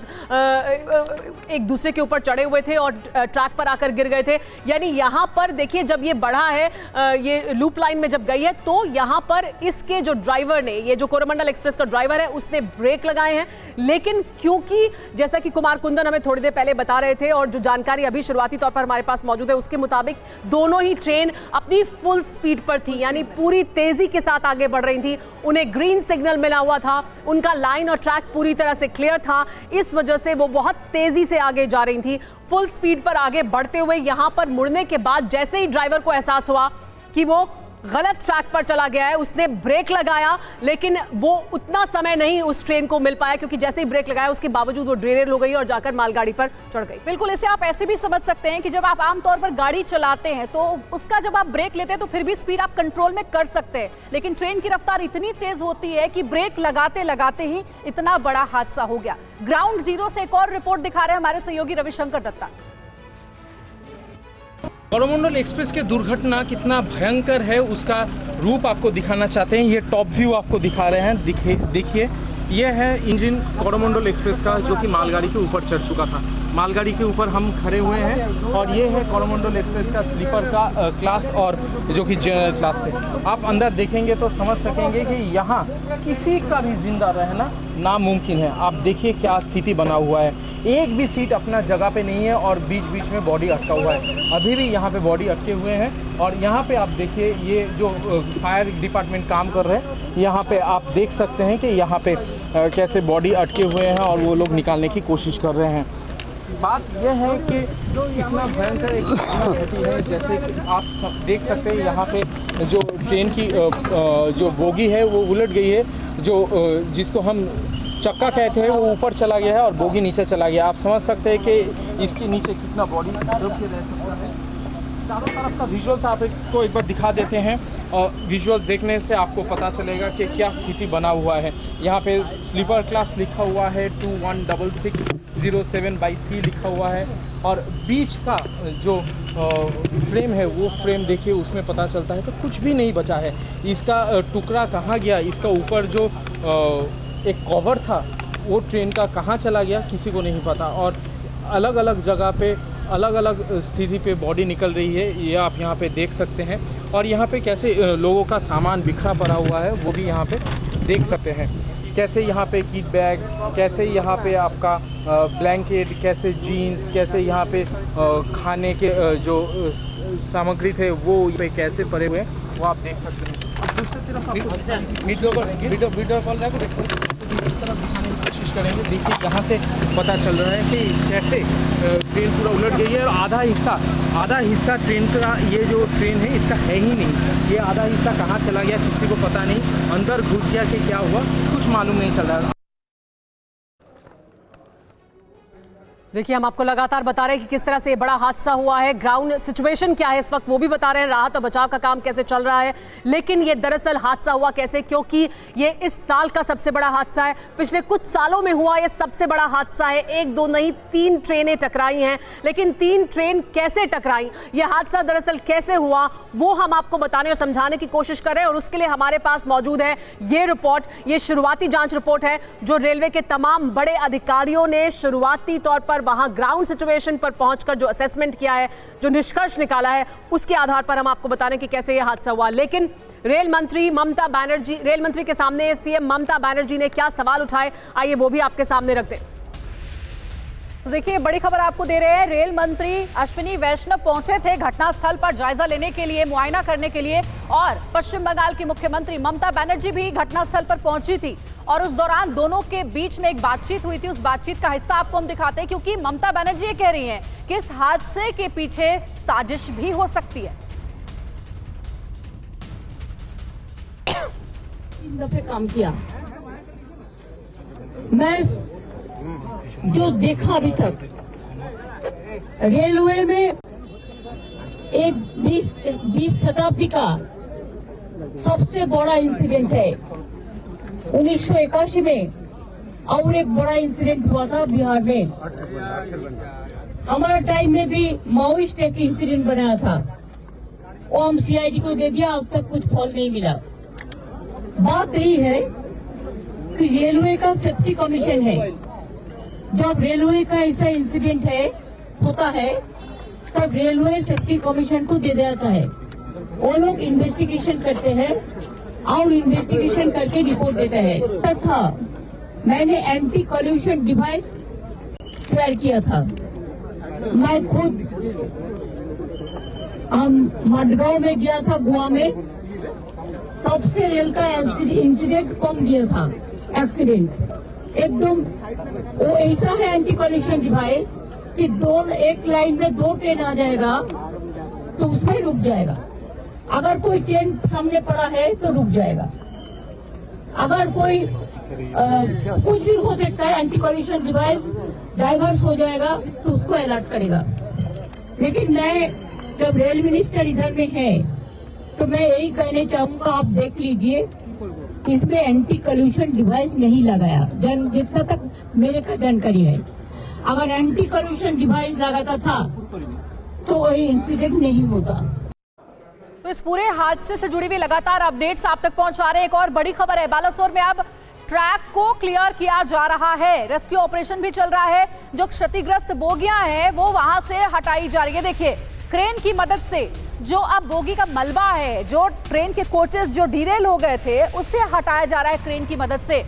एक दूसरे के ऊपर चढ़े हुए थे और ट्रैक पर आकर गिर गए थे। यानी यहाँ पर देखिए जब ये बढ़ा है, ये लूप लाइन में जब गई है तो यहाँ पर इसके जो ड्राइवर ने, ये जो कोरोमंडल एक्सप्रेस का ड्राइवर है, उसने ब्रेक लगाए हैं, लेकिन क्योंकि जैसा कि कुमार कुंदन हमें थोड़ी देर पहले बता रहे थे और जो जानकारी अभी शुरुआती तौर पर हमारे पास मौजूद है उसके मुताबिक दोनों ही ट्रेन अपनी फुल स्पीड पर थी, यानी पूरी तेजी के साथ आगे बढ़ रही थी। उन्हें ग्रीन सिग्नल मिला हुआ था, उनका लाइन और ट्रैक पूरी तरह से क्लियर था, इस वजह से वो बहुत तेजी से आगे जा रही थी। फुल स्पीड पर आगे बढ़ते हुए यहां पर मुड़ने के बाद जैसे ही ड्राइवर को एहसास हुआ कि वो गलत ट्रैक पर चला गया है। उसने ब्रेक लगाया लेकिन वो उतना समय नहीं उस ट्रेन को मिल पाया, क्योंकि जैसे ही ब्रेक लगाया उसके बावजूद वो डिरेल हो गई और जाकर मालगाड़ी पर चढ़ गई। बिल्कुल, इसे आप ऐसे भी समझ सकते हैं कि जब आप आमतौर पर गाड़ी चलाते हैं तो उसका जब आप ब्रेक लेते हैं तो फिर भी स्पीड आप कंट्रोल में कर सकते हैं, लेकिन ट्रेन की रफ्तार इतनी तेज होती है कि ब्रेक लगाते लगाते ही इतना बड़ा हादसा हो गया। ग्राउंड जीरो से एक और रिपोर्ट दिखा रहे हैं हमारे सहयोगी रविशंकर दत्ता। कोरोमंडल एक्सप्रेस के दुर्घटना कितना भयंकर है उसका रूप आपको दिखाना चाहते हैं। ये टॉप व्यू आपको दिखा रहे हैं। देखिए ये है इंजन कोरोमंडल एक्सप्रेस का, जो कि मालगाड़ी के ऊपर चढ़ चुका था। मालगाड़ी के ऊपर हम खड़े हुए हैं और ये है कोरोमंडल एक्सप्रेस का स्लीपर का क्लास, और जो कि जनरल क्लास है। आप अंदर देखेंगे तो समझ सकेंगे कि यहाँ किसी का भी जिंदा रहना नामुमकिन है। आप देखिए क्या स्थिति बना हुआ है, एक भी सीट अपना जगह पे नहीं है और बीच बीच में बॉडी अटका हुआ है। अभी भी यहाँ पे बॉडी अटके हुए हैं और यहाँ पे आप देखिए ये जो फायर डिपार्टमेंट काम कर रहे हैं, यहाँ पे आप देख सकते हैं कि यहाँ पे कैसे बॉडी अटके हुए हैं और वो लोग निकालने की कोशिश कर रहे हैं। बात यह है कि इतना भयंकर एक घटना घटी है, जैसे कि आप सब देख सकते हैं यहाँ पे जो ट्रेन की जो बोगी है वो उलट गई है, जो जिसको हम चक्का कहते हैं वो ऊपर चला गया है और बोगी नीचे चला गया। आप समझ सकते हैं कि इसके नीचे कितना बॉडी डूब के रह सकता है। चारों तरफ का विजुअल्स आपको एक बार दिखा देते हैं और विजुअल्स देखने से आपको पता चलेगा कि क्या स्थिति बना हुआ है। यहाँ पे स्लीपर क्लास लिखा हुआ है, 216607/C लिखा हुआ है और बीच का जो फ्रेम है वो फ्रेम देखिए, उसमें पता चलता है तो कुछ भी नहीं बचा है। इसका टुकड़ा कहाँ गया, इसका ऊपर जो एक कवर था वो ट्रेन का कहाँ चला गया किसी को नहीं पता। और अलग अलग जगह पे अलग अलग स्थिति पे बॉडी निकल रही है, ये आप यहाँ पे देख सकते हैं। और यहाँ पे कैसे लोगों का सामान बिखरा पड़ा हुआ है वो भी यहाँ पे देख सकते हैं। कैसे यहाँ पे किट बैग, कैसे यहाँ पे आपका ब्लैंकेट, कैसे जीन्स, कैसे यहाँ पे खाने के जो सामग्री थे वो पे कैसे पड़े हुए हैं वो आप देख सकते हैं। दूसरी तरफ वीडियो कॉल दिखाने की कोशिश करेंगे। देखिए यहाँ से पता चल रहा है कि कैसे ट्रेन पूरा उलट गई है और आधा हिस्सा ट्रेन का, ये जो ट्रेन है इसका है ही नहीं। ये आधा हिस्सा कहाँ चला गया किसी को पता नहीं, अंदर घुस गया कि क्या हुआ कुछ मालूम नहीं चल रहा है। देखिए हम आपको लगातार बता रहे हैं कि किस तरह से ये बड़ा हादसा हुआ है, ग्राउंड सिचुएशन क्या है इस वक्त वो भी बता रहे हैं, राहत और बचाव का काम कैसे चल रहा है। लेकिन ये दरअसल हादसा हुआ कैसे, क्योंकि ये इस साल का सबसे बड़ा हादसा है, पिछले कुछ सालों में हुआ ये सबसे बड़ा हादसा है। एक दो नहीं 3 ट्रेनें टकराई हैं, लेकिन 3 ट्रेन कैसे टकराई, ये हादसा दरअसल कैसे हुआ वो हम आपको बताने और समझाने की कोशिश कर रहे हैं। और उसके लिए हमारे पास मौजूद है ये रिपोर्ट, ये शुरुआती जांच रिपोर्ट है जो रेलवे के तमाम बड़े अधिकारियों ने शुरुआती तौर पर वहां ग्राउंड सिचुएशन पर पहुंचकर जो असेसमेंट किया है, जो निष्कर्ष निकाला है, उसके आधार पर हम आपको बताने कि कैसे यह हादसा हुआ। लेकिन रेल मंत्री के सामने सीएम ममता बनर्जी ने क्या सवाल उठाए, आइए वो भी आपके सामने रख दें। तो देखिए बड़ी खबर आपको दे रहे हैं, रेल मंत्री अश्विनी वैष्णव पहुंचे थे घटनास्थल पर जायजा लेने के लिए, मुआयना करने के लिए, और पश्चिम बंगाल की मुख्यमंत्री ममता बनर्जी भी घटनास्थल पर पहुंची थी और उस दौरान दोनों के बीच में एक बातचीत हुई थी। उस बातचीत का हिस्सा आपको हम दिखाते हैं, क्योंकि ममता बनर्जी ये कह रही हैं कि इस हादसे के पीछे साजिश भी हो सकती है। 3 दफे काम किया, मैं जो देखा अभी तक रेलवे में एक 20 शताब्दी का सबसे बड़ा इंसिडेंट है। 1981 में और एक बड़ा इंसिडेंट हुआ था बिहार में। हमारा टाइम में भी माओइस्ट एक इंसिडेंट बनाया था, वो हम सीआईडी को दे दिया, आज तक कुछ फल नहीं मिला। बात यही है कि रेलवे का सेफ्टी कमीशन है, जब रेलवे का ऐसा इंसिडेंट होता है तब रेलवे सेफ्टी कमीशन को दे देता है, वो लोग इन्वेस्टिगेशन करते हैं और इन्वेस्टिगेशन करके रिपोर्ट देते हैं। तथा मैंने एंटी कॉल्यूशन डिवाइस तैयार किया था, मैं खुद मडगांव में गया था, गोवा में, तब से रेल का इंसिडेंट कम गया था। एक्सीडेंट एकदम वो ऐसा है एंटी कॉल्यूशन डिवाइस कि एक लाइन में 2 ट्रेन आ जाएगा तो उसमें रुक जाएगा, अगर कोई ट्रेन सामने पड़ा है तो रुक जाएगा, अगर कोई कुछ भी हो सकता है, एंटी कोलिशन डिवाइस डाइवर्स हो जाएगा तो उसको अलर्ट करेगा। लेकिन मैं जब रेल मिनिस्टर इधर में है तो मैं यही कहने चाहूंगा, आप देख लीजिए इसमें एंटी कोलिशन डिवाइस नहीं लगाया, जितना तक मेरे का जानकारी है। अगर एंटी कोलिशन डिवाइस लगाता था तो कोई इंसिडेंट नहीं होता। तो इस पूरे हादसे से जुड़ी हुई लगातार अपडेट्स आप तक पहुंचा रहे हैं। एक और बड़ी खबर है, बालासोर में अब ट्रैक को क्लियर किया जा रहा है, रेस्क्यू ऑपरेशन भी चल रहा है। जो क्षतिग्रस्त बोगियां हैं वो वहां से हटाई जा रही है। देखिए क्रेन की मदद से जो अब बोगी का मलबा है, जो ट्रेन के कोचेस जो डिरेल हो गए थे, उसे हटाया जा रहा है क्रेन की मदद से।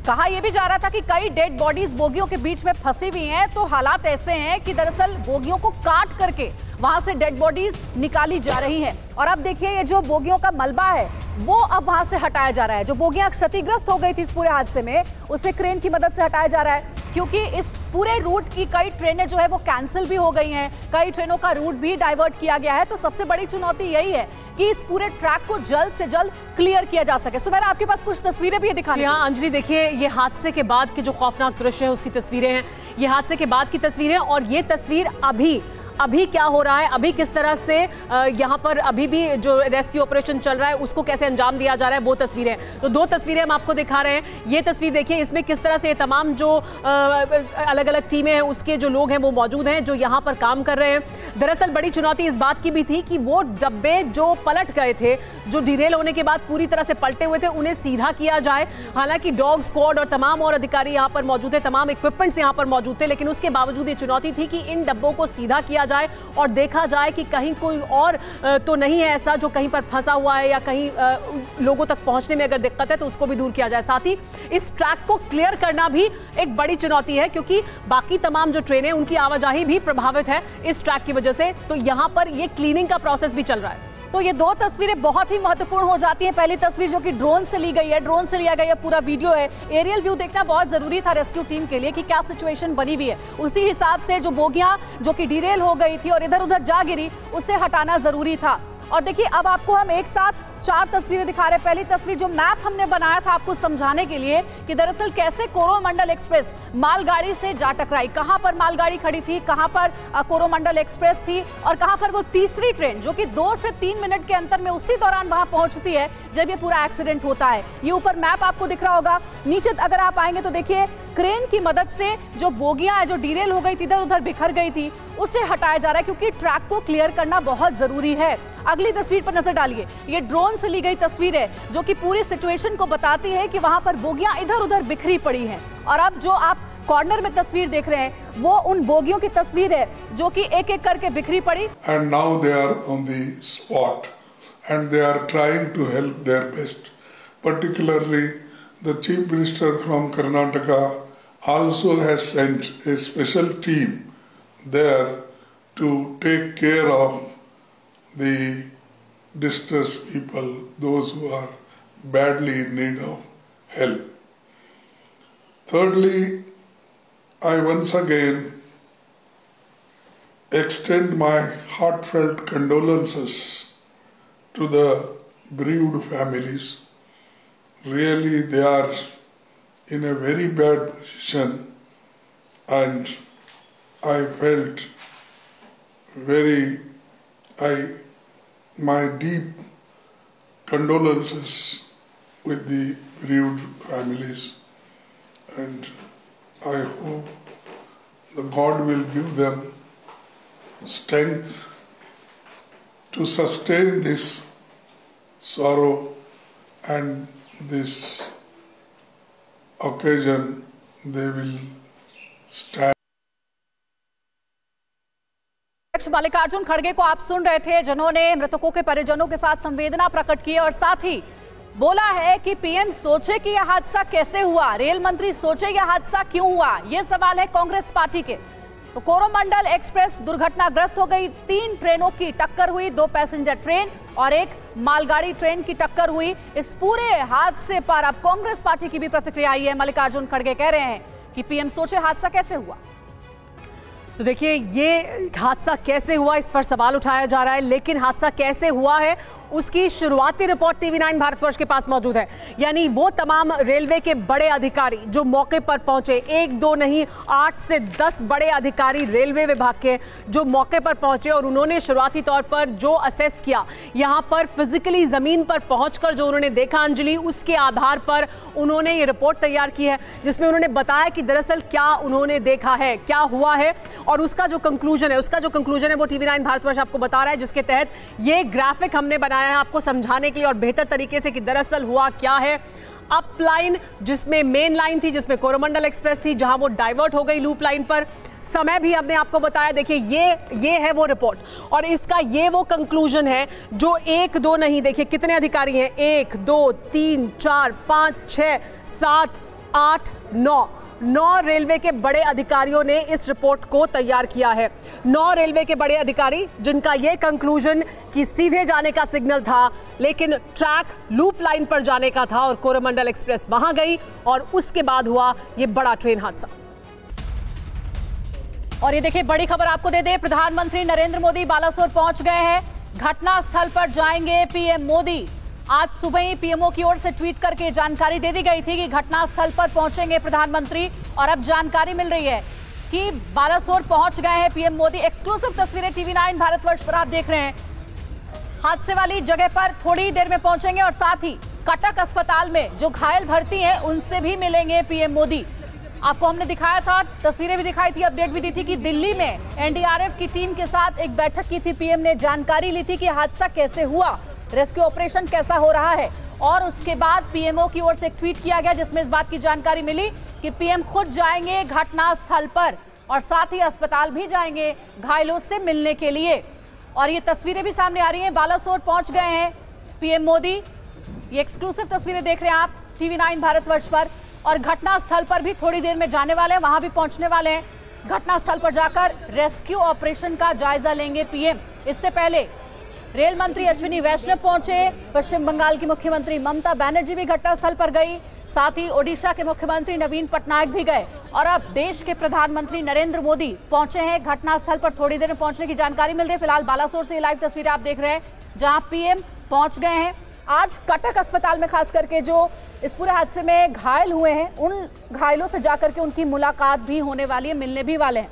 कहा यह भी जा रहा था कि कई डेड बॉडीज बोगियों के बीच में फंसी हुई हैं, तो हालात ऐसे हैं कि दरअसल बोगियों को काट करके वहां से डेड बॉडीज निकाली जा रही हैं। और अब देखिए ये जो बोगियों का मलबा है वो अब वहां से हटाया जा रहा है। जो बोगियां क्षतिग्रस्त हो गई थी इस पूरे हादसे में, उसे क्रेन की मदद से हटाया जा रहा है, क्योंकि इस पूरे रूट की कई ट्रेनें जो है वो कैंसिल भी हो गई हैं, कई ट्रेनों का रूट भी डाइवर्ट किया गया है। तो सबसे बड़ी चुनौती यही है कि इस पूरे ट्रैक को जल्द से जल्द क्लियर किया जा सके। सुमेरा, आपके पास कुछ तस्वीरें भी दिखानी हैं। हाँ अंजलि, देखिए ये हादसे के बाद के जो खौफनाक दृश्य है उसकी तस्वीरें हैं, ये हादसे के बाद की तस्वीरें। और ये तस्वीर अभी क्या हो रहा है, अभी किस तरह से यहाँ पर अभी भी जो रेस्क्यू ऑपरेशन चल रहा है उसको कैसे अंजाम दिया जा रहा है, वो तस्वीरें। तो दो तस्वीरें हम आपको दिखा रहे हैं। ये तस्वीर देखिए, इसमें किस तरह से तमाम जो अलग अलग टीमें हैं उसके जो लोग हैं वो मौजूद हैं, जो यहाँ पर काम कर रहे हैं। दरअसल बड़ी चुनौती इस बात की भी थी कि वो डब्बे जो पलट गए थे, जो डिरेल होने के बाद पूरी तरह से पलटे हुए थे, उन्हें सीधा किया जाए। हालांकि डॉग स्क्वाड और तमाम और अधिकारी यहाँ पर मौजूद थे, तमाम इक्विपमेंट्स यहाँ पर मौजूद थे, लेकिन उसके बावजूद ये चुनौती थी कि इन डब्बों को सीधा किया जाए और देखा जाए कि कहीं कोई और तो नहीं है ऐसा जो कहीं पर फंसा हुआ है, या कहीं लोगों तक पहुंचने में अगर दिक्कत है तो उसको भी दूर किया जाए। साथ ही इस ट्रैक को क्लियर करना भी एक बड़ी चुनौती है, क्योंकि बाकी तमाम जो ट्रेनें उनकी आवाजाही भी प्रभावित है इस ट्रैक की वजह से। तो यहां पर ये क्लीनिंग का प्रोसेस भी चल रहा है। तो ये दो तस्वीरें बहुत ही महत्वपूर्ण हो जाती हैं। पहली तस्वीर जो कि ड्रोन से ली गई है, ड्रोन से लिया गया पूरा वीडियो है। एरियल व्यू देखना बहुत जरूरी था रेस्क्यू टीम के लिए कि क्या सिचुएशन बनी हुई है। उसी हिसाब से जो बोगियां जो कि डिरेल हो गई थी और इधर उधर जा गिरी, उसे हटाना जरूरी था। और देखिए अब आपको हम एक साथ 4 तस्वीरें दिखा रहे हैं। पहली तस्वीर जो मैप हमने बनाया था आपको समझाने के लिए कि दरअसल कैसे कोरोमंडल एक्सप्रेस मालगाड़ी से जा टकराई, कहां पर मालगाड़ी खड़ी थी, कहां पर कोरोमंडल एक्सप्रेस थी, और कहां पर वो तीसरी ट्रेन जो कि 2 से 3 मिनट के अंतर में उसी दौरान वहां पहुंचती है जब ये पूरा एक्सीडेंट होता है। ये ऊपर मैप आपको दिख रहा होगा, नीचे अगर आप आएंगे तो देखिए क्रेन की मदद से जो बोगियां है, जो डिरेल हो गई थी, इधर उधर बिखर गई थी, उसे हटाया जा रहा है, क्योंकि ट्रैक को क्लियर करना बहुत जरूरी है। अगली तस्वीर पर नजर डालिए, ये ड्रोन से ली गई तस्वीर है जो कि पूरी सिचुएशन को बताती है कि वहां पर बोगियां इधर उधर बिखरी पड़ी हैं। और अब जो आप कॉर्नर में तस्वीर देख रहे हैं वो उन बोगियों की तस्वीर है जो कि एक एक करके बिखरी पड़ी। And now they are on the spot and they are trying to help their best. Particularly the Chief Minister from Karnataka also has sent a special team there to take care of the distressed people, those who are badly in need of help. Thirdly, I once again extend my heartfelt condolences to the bereaved families. Really, they are in a very bad position, and I felt my deep condolences with the bereaved families, and I hope the God will give them strength to sustain this sorrow and this occasion. They will stand. Mallikarjun खड़गे को आप सुन रहे थे, जिन्होंने मृतकों के परिजनों के साथ संवेदना प्रकट की और साथ ही बोला है कि पीएम सोचे कि यह हादसा कैसे हुआ, रेल मंत्री सोचे यह हादसा क्यों हुआ। यह सवाल है कांग्रेस पार्टी के। तो कोरोमंडल एक्सप्रेस दुर्घटनाग्रस्त हो गई, 3 ट्रेनों की टक्कर हुई, 2 पैसेंजर ट्रेन और 1 मालगाड़ी ट्रेन की टक्कर हुई। इस पूरे हादसे पर अब कांग्रेस पार्टी की भी प्रतिक्रिया आई है। मल्लिकार्जुन खड़गे कह रहे हैं कि पीएम सोचे हादसा कैसे हुआ। तो देखिए ये हादसा कैसे हुआ इस पर सवाल उठाया जा रहा है, लेकिन हादसा कैसे हुआ है उसकी शुरुआती रिपोर्ट TV9 भारतवर्ष के पास मौजूद है। यानी वो तमाम रेलवे के बड़े अधिकारी जो मौके पर पहुंचे, 1-2 नहीं 8 से 10 बड़े अधिकारी रेलवे विभाग के जो मौके पर पहुंचे और उन्होंने शुरुआती तौर पर जो असेस किया, यहां पर फिजिकली जमीन पर पहुंचकर जो उन्होंने देखा अंजलि, उसके आधार पर उन्होंने ये रिपोर्ट तैयार की है जिसमें उन्होंने बताया कि दरअसल क्या उन्होंने देखा है, क्या हुआ है और उसका जो कंक्लूजन है वो TV9 भारतवर्ष आपको बता रहा है, जिसके तहत ये ग्राफिक हमने बनाया है आपको समझाने के लिए और बेहतर तरीके से कि दरअसल हुआ क्या है। अप लाइन जिसमें मेन लाइन थी, जिसमें कोरोमंडल एक्सप्रेस थी, जहां वो डाइवर्ट हो गई लूप लाइन पर, समय भी हमने आपको बताया। देखिए ये है वो रिपोर्ट और इसका ये वो कंक्लूजन है जो 1-2 नहीं, देखिए कितने अधिकारी हैं, 1 2 3 4 5 6 7 8 9 रेलवे के बड़े अधिकारियों ने इस रिपोर्ट को तैयार किया है। 9 रेलवे के बड़े अधिकारी जिनका यह कंक्लूजन कि सीधे जाने का सिग्नल था लेकिन ट्रैक लूप लाइन पर जाने का था और कोरोमंडल एक्सप्रेस वहां गई और उसके बाद हुआ यह बड़ा ट्रेन हादसा। और ये देखिए बड़ी खबर आपको दे दे, प्रधानमंत्री नरेंद्र मोदी बालासोर पहुंच गए हैं। घटना स्थल पर जाएंगे पीएम मोदी। आज सुबह ही पीएमओ की ओर से ट्वीट करके जानकारी दे दी गई थी कि घटना स्थल पर पहुंचेंगे प्रधानमंत्री और अब जानकारी मिल रही है कि बालासोर पहुंच गए हैं पीएम मोदी। एक्सक्लूसिव तस्वीरें TV9 भारतवर्ष पर आप देख रहे हैं। हादसे वाली जगह पर थोड़ी देर में पहुंचेंगे और साथ ही कटक अस्पताल में जो घायल भर्ती हैं उनसे भी मिलेंगे पीएम मोदी। आपको हमने दिखाया था, तस्वीरें भी दिखाई थी, अपडेट भी दी थी कि दिल्ली में एनडीआरएफ की टीम के साथ एक बैठक की थी। पीएम ने जानकारी ली थी कि हादसा कैसे हुआ, रेस्क्यू ऑपरेशन कैसा हो रहा है और उसके बाद पीएमओ की ओर से एक ट्वीट किया गया जिसमें इस बात की जानकारी मिली कि पीएम खुद जाएंगे घटना स्थल पर और साथ ही अस्पताल भी जाएंगे घायलों से मिलने के लिए। और ये तस्वीरें भी सामने आ रही हैं, बालासोर पहुंच गए हैं पीएम मोदी। ये एक्सक्लूसिव तस्वीरें देख रहे हैं आप TV9 भारतवर्ष पर और घटना स्थल पर भी थोड़ी देर में जाने वाले हैं, वहां भी पहुंचने वाले हैं। घटना स्थल पर जाकर रेस्क्यू ऑपरेशन का जायजा लेंगे पीएम। इससे पहले रेल मंत्री अश्विनी वैष्णव पहुंचे, पश्चिम बंगाल की मुख्यमंत्री ममता बनर्जी भी घटनास्थल पर गई, साथ ही ओडिशा के मुख्यमंत्री नवीन पटनायक भी गए और अब देश के प्रधानमंत्री नरेंद्र मोदी पहुंचे हैं घटनास्थल पर। थोड़ी देर में पहुंचने की जानकारी मिल रही है। फिलहाल बालासोर से लाइव तस्वीरें आप देख रहे हैं जहां पीएम पहुंच गए हैं। आज कटक अस्पताल में खास करके जो इस पूरे हादसे में घायल हुए हैं उन घायलों से जाकर के उनकी मुलाकात भी होने वाली है, मिलने भी वाले हैं।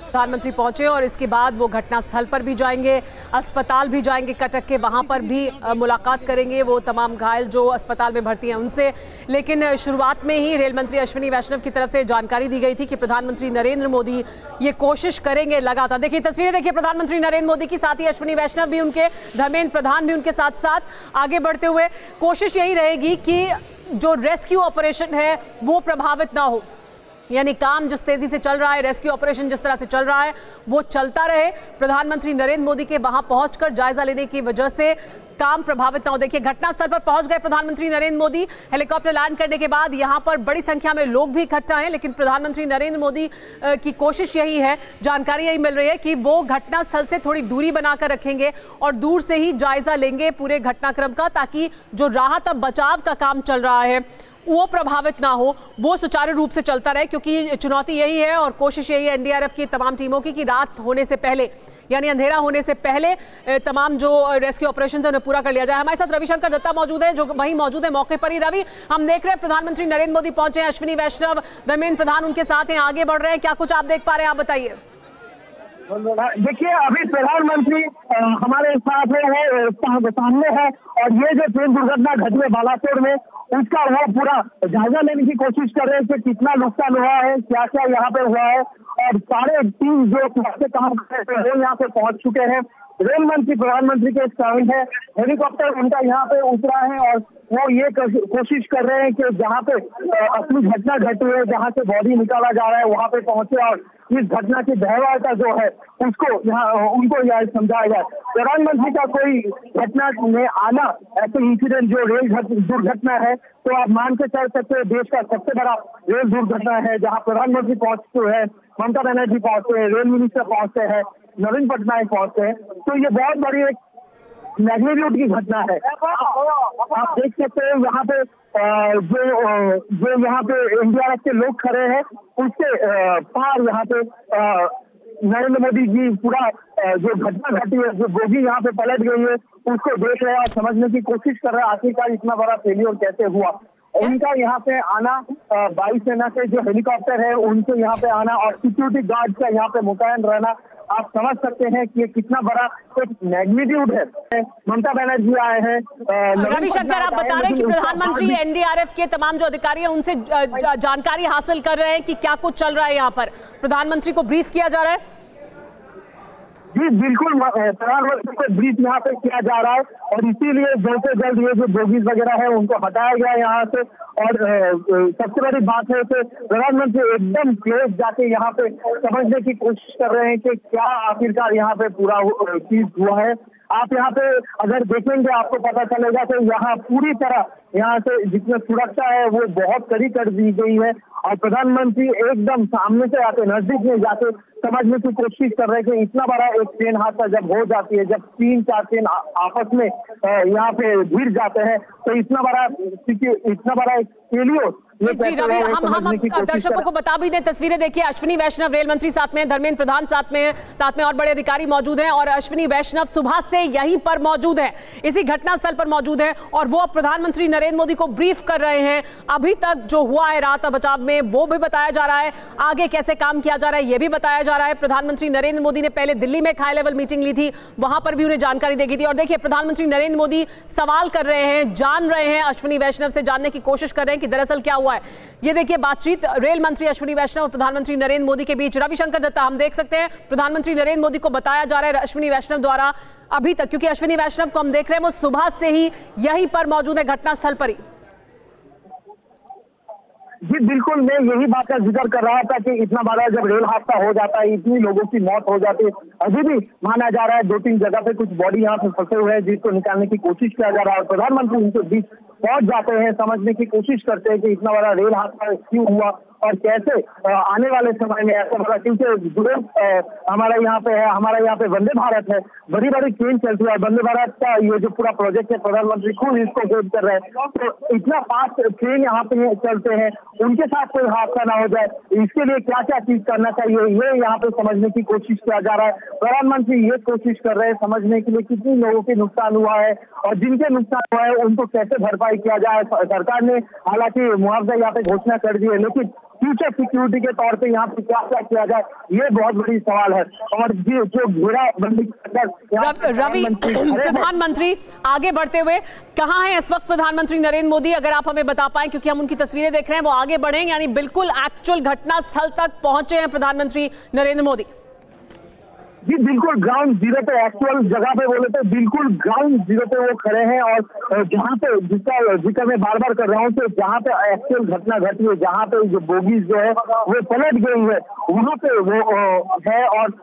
प्रधानमंत्री पहुंचे और इसके बाद वो घटनास्थल पर भी जाएंगे, अस्पताल भी जाएंगे कटक के, वहां पर भी मुलाकात करेंगे वो तमाम घायल जो अस्पताल में भर्ती हैं उनसे। लेकिन शुरुआत में ही रेल मंत्री अश्विनी वैष्णव की तरफ से जानकारी दी गई थी कि प्रधानमंत्री नरेंद्र मोदी ये कोशिश करेंगे लगातार। देखिए तस्वीरें देखिए प्रधानमंत्री नरेंद्र मोदी की, साथ ही अश्विनी वैष्णव भी उनके, धर्मेंद्र प्रधान भी उनके साथ साथ आगे बढ़ते हुए। कोशिश यही रहेगी कि जो रेस्क्यू ऑपरेशन है वो प्रभावित ना हो, यानी काम जिस तेजी से चल रहा है, रेस्क्यू ऑपरेशन जिस तरह से चल रहा है वो चलता रहे। प्रधानमंत्री नरेंद्र मोदी के वहां पहुंचकर जायजा लेने की वजह से काम प्रभावित ना हो। देखिए घटनास्थल पर पहुंच गए प्रधानमंत्री नरेंद्र मोदी। हेलीकॉप्टर लैंड करने के बाद यहां पर बड़ी संख्या में लोग भी इकट्ठा हैं, लेकिन प्रधानमंत्री नरेंद्र मोदी की कोशिश यही है, जानकारी यही मिल रही है कि वो घटनास्थल से थोड़ी दूरी बनाकर रखेंगे और दूर से ही जायजा लेंगे पूरे घटनाक्रम का, ताकि जो राहत और बचाव का काम चल रहा है वो प्रभावित ना हो, वो सुचारू रूप से चलता रहे। क्योंकि चुनौती यही है और कोशिश यही है एनडीआरएफ की तमाम टीमों की कि रात होने से पहले, यानी अंधेरा होने से पहले तमाम जो रेस्क्यू ऑपरेशन है उन्हें पूरा कर लिया जाए। हमारे साथ रविशंकर दत्ता मौजूद है जो वहीं मौजूद है मौके पर ही। रवि, हम देख रहे हैं प्रधानमंत्री नरेंद्र मोदी पहुंचे हैं, अश्विनी वैष्णव, धर्मेंद्र प्रधान उनके साथ हैं, आगे बढ़ रहे हैं, क्या कुछ आप देख पा रहे हैं, आप बताइए। देखिए अभी प्रधानमंत्री हमारे साथ है, वो सामने है और ये जो ट्रेन दुर्घटना घटी है बालासोर में उसका वो पूरा जायजा लेने की कोशिश कर रहे हैं कि कितना नुकसान हुआ है, क्या क्या यहाँ पे हुआ है और सारे टीम जो काम कर रहे हैं वो यहाँ पे पहुंच चुके हैं। रेल मंत्री प्रधानमंत्री के साथ है, हेलीकॉप्टर उनका यहाँ पे उतरा है और वो ये कोशिश कर रहे हैं कि जहाँ पे असली घटना घटी है, जहाँ से बॉडी निकाला जा रहा है वहाँ पे पहुंचे और इस घटना की भयावहता जो है उसको उनको यह समझाया जाए। प्रधानमंत्री का कोई घटना में आना, ऐसे इंसिडेंट जो रेल दुर्घटना है, तो आप मान के चल सकते हैं देश का सबसे बड़ा रेल दुर्घटना है, जहाँ प्रधानमंत्री पहुंचते हैं, ममता बनर्जी पहुंचते हैं, रेल मिनिस्टर पहुंचते हैं, नवीन पटनायक पहुंचते हैं, तो ये बहुत बड़ी एक मैग्नीट्यूड की घटना है। आप देख सकते हैं यहाँ पे जो यहाँ पे एनडीआरएफ के लोग खड़े हैं उसके पार यहाँ पे नरेंद्र मोदी जी पूरा जो घटना घटी है, जो बोगी यहाँ पे पलट गई है, उसको देख रहे हैं और समझने की कोशिश कर रहे हैं आखिरकार इतना बड़ा फेलियर कैसे हुआ। उनका यहाँ पे आना, वायुसेना के जो हेलीकॉप्टर है उनके यहाँ पे आना और सिक्योरिटी गार्ड का यहाँ पे मुतयन रहना, आप समझ सकते हैं कि ये कितना बड़ा एक मैग्नीट्यूड है। ममता बनर्जी आए हैं। रविशंकर, आप बता रहे हैं कि प्रधानमंत्री एनडीआरएफ के तमाम जो अधिकारी हैं उनसे जानकारी हासिल कर रहे हैं कि क्या कुछ चल रहा है यहाँ पर, प्रधानमंत्री को ब्रीफ किया जा रहा है। जी बिल्कुल, प्रधानमंत्री को ब्रीफ यहाँ पे किया जा रहा है और इसीलिए जल्द से जल्द ये जो बोगीज वगैरह है उनको हटाया गया यहाँ से। और सबसे बड़ी बात है कि प्रधानमंत्री एकदम क्लोज जाके यहाँ पे समझने की कोशिश कर रहे हैं कि क्या आखिरकार यहाँ पे पूरा चीज हुआ है। आप यहाँ पे अगर देखेंगे आपको पता चलेगा कि यहाँ पूरी तरह यहाँ से जितनी सुरक्षा है वो बहुत कड़ी कर दी गई है और प्रधानमंत्री एकदम सामने से आके नजदीक में जाके समझने की कोशिश कर रहे हैं कि इतना बड़ा एक ट्रेन हादसा जब हो जाती है, जब 3-4 ट्रेन आपस में यहाँ पे भिड़ जाते हैं, तो इतना बड़ा एक फेलियर। जी रवि, हम दर्शकों को बता भी दें, तस्वीरें देखिए, अश्विनी वैष्णव रेल मंत्री साथ में, धर्मेंद्र प्रधान साथ में और बड़े अधिकारी मौजूद हैं और अश्विनी वैष्णव सुबह से यहीं पर मौजूद है, इसी घटनास्थल पर मौजूद है और वो अब प्रधानमंत्री नरेंद्र मोदी को ब्रीफ कर रहे हैं। अभी तक जो हुआ है राहत और बचाव में वो भी बताया जा रहा है, आगे कैसे काम किया जा रहा है ये भी बताया जा रहा है। प्रधानमंत्री नरेंद्र मोदी ने पहले दिल्ली में एक हाई लेवल मीटिंग ली थी, वहां पर भी उन्हें जानकारी दी गई थी और देखिए प्रधानमंत्री नरेंद्र मोदी सवाल कर रहे हैं, जान रहे हैं, अश्विनी वैष्णव से जानने की कोशिश कर रहे हैं कि दरअसल क्या हुआ है। ये देखिए बातचीत रेल मंत्री अश्विनी वैष्णव और प्रधानमंत्री नरेंद्र मोदी के बीच। रविशंकर दत्ता, हम देख सकते हैं प्रधानमंत्री नरेंद्र मोदी को बताया जा रहा है अश्विनी वैष्णव द्वारा अभी तक, क्योंकि अश्विनी वैष्णव को हम देख रहे हैं वो सुबह से ही यहीं पर मौजूद है घटनास्थल पर ही। जी बिल्कुल, मैं यही बात का जिक्र कर रहा था कि इतना बड़ा जब रेल हादसा हो जाता है, इतनी लोगों की मौत हो जाती है, अभी भी माना जा रहा है 2-3 जगह पे कुछ बॉडी यहाँ पे फंसे हुए हैं जिसको निकालने की कोशिश किया जा रहा है और प्रधानमंत्री उनके बीच पहुंच जाते हैं, समझने की कोशिश करते हैं कि इतना बड़ा रेल हादसा क्यों हुआ और कैसे आने वाले समय में ऐसा बड़ा, क्योंकि हमारा यहाँ पे वंदे भारत है, बड़ी बड़ी ट्रेन चलती है, वंदे भारत का ये जो पूरा प्रोजेक्ट है प्रधानमंत्री खुद इसको वेट कर रहे हैं, तो इतना फास्ट ट्रेन यहाँ पे चलते हैं, उनके साथ कोई हादसा ना हो जाए, इसके लिए क्या क्या चीज करना चाहिए ये यहाँ पे समझने की कोशिश किया जा रहा है। प्रधानमंत्री ये कोशिश कर रहे हैं समझने के लिए कितनी लोगों के नुकसान हुआ है और जिनके नुकसान हुआ है उनको कैसे भरपाई किया जाए। सरकार ने हालांकि मुआवजा यहाँ पे घोषणा कर दी है, लेकिन फ्यूचर सिक्योरिटी के तौर पे यहाँ पे क्या क्या किया जाए ये बहुत बड़ी सवाल है। और जो घेराबंदी रवि, प्रधानमंत्री आगे बढ़ते हुए कहाँ है इस वक्त प्रधानमंत्री नरेंद्र मोदी, अगर आप हमें बता पाएं, क्योंकि हम उनकी तस्वीरें देख रहे हैं, वो आगे बढ़े यानी बिल्कुल एक्चुअल घटना स्थल तक पहुंचे हैं प्रधानमंत्री नरेंद्र मोदी। जी बिल्कुल ग्राउंड जीरो पे, एक्चुअल जगह पे बोले तो बिल्कुल ग्राउंड जीरो पे वो खड़े हैं और जहाँ पे जिसका जिक्र मैं बार बार कर रहा हूँ तो जहाँ पे एक्चुअल घटना घटी है, जहाँ पे जो बोगीज जो है वो पलट गई है, वहाँ पे वो है और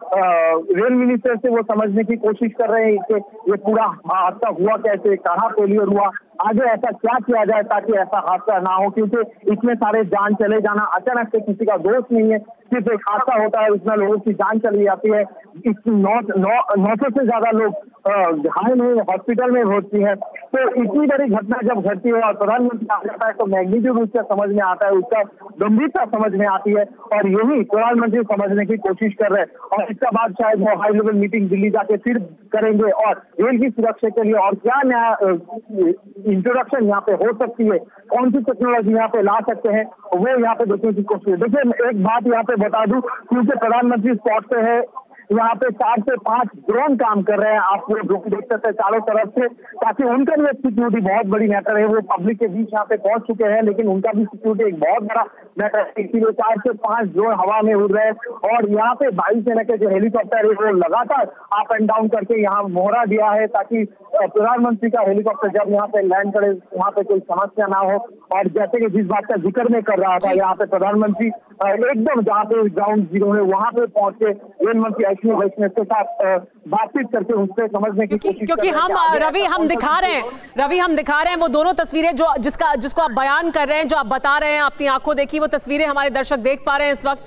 रेल मिनिस्टर से वो समझने की कोशिश कर रहे हैं कि ये पूरा हादसा हुआ कैसे, कहाँ फेलियर हुआ, आगे ऐसा क्या किया जाए ताकि ऐसा हादसा ना हो, क्योंकि इसमें सारे जान चले जाना अचानक से किसी का दोष नहीं है, सिर्फ एक हादसा होता है, इसमें लोगों की जान चली जाती है, 900 से ज्यादा लोग घायल हुए हॉस्पिटल में भर्ती है। तो इतनी बड़ी घटना जब घटती है और प्रधानमंत्री आ जाता है तो मैग्नीट्यूड उसका समझ में आता है, उसका गंभीरता समझ में आती है और यही प्रधानमंत्री समझने की कोशिश कर रहे हैं और इसका बाद शायद वो हाई लेवल मीटिंग दिल्ली जाके फिर करेंगे और रेल की सुरक्षा के लिए और क्या नया इंट्रोडक्शन यहाँ पे हो सकती है, कौन सी टेक्नोलॉजी यहाँ पे ला सकते हैं वो यहाँ पे देखने की कोशिश। देखिए एक बात यहाँ पे बता दूं, क्योंकि प्रधानमंत्री स्पॉट पे है, यहाँ पे 4 से 5 ड्रोन काम कर रहे हैं, आप वो ड्रोन देख सकते हैं चारों तरफ से, ताकि उनका भी सिक्योरिटी बहुत बड़ी मैटर है, वो पब्लिक के बीच यहाँ पे पहुंच चुके हैं लेकिन उनका भी सिक्योरिटी एक बहुत बड़ा मैटर है, इसीलिए 4 से 5 ड्रोन हवा में उड़ रहे हैं और यहाँ पे वायुसेना के जो हेलीकॉप्टर है वो लगातार अप एंड डाउन करके यहाँ मोहरा दिया है ताकि प्रधानमंत्री का हेलीकॉप्टर जब यहाँ पे लैंड करे वहाँ पे कोई समस्या ना हो। और जैसे कि जिस बात का जिक्र मैं कर रहा था, यहाँ पे प्रधानमंत्री एकदम जहाँ पे ग्राउंड जीरो है वहाँ पे पहुंच के रेल मंत्री अश्विनी वैष्णव के साथ बातचीत करके उनसे समझने की कोशिश, क्योंकि हम रवि हम दिखा रहे हैं वो दोनों तस्वीरें जिसको आप बयान कर रहे हैं, जो आप बता रहे हैं, अपनी आंखों देखी वो तस्वीरें हमारे दर्शक देख पा रहे हैं इस वक्त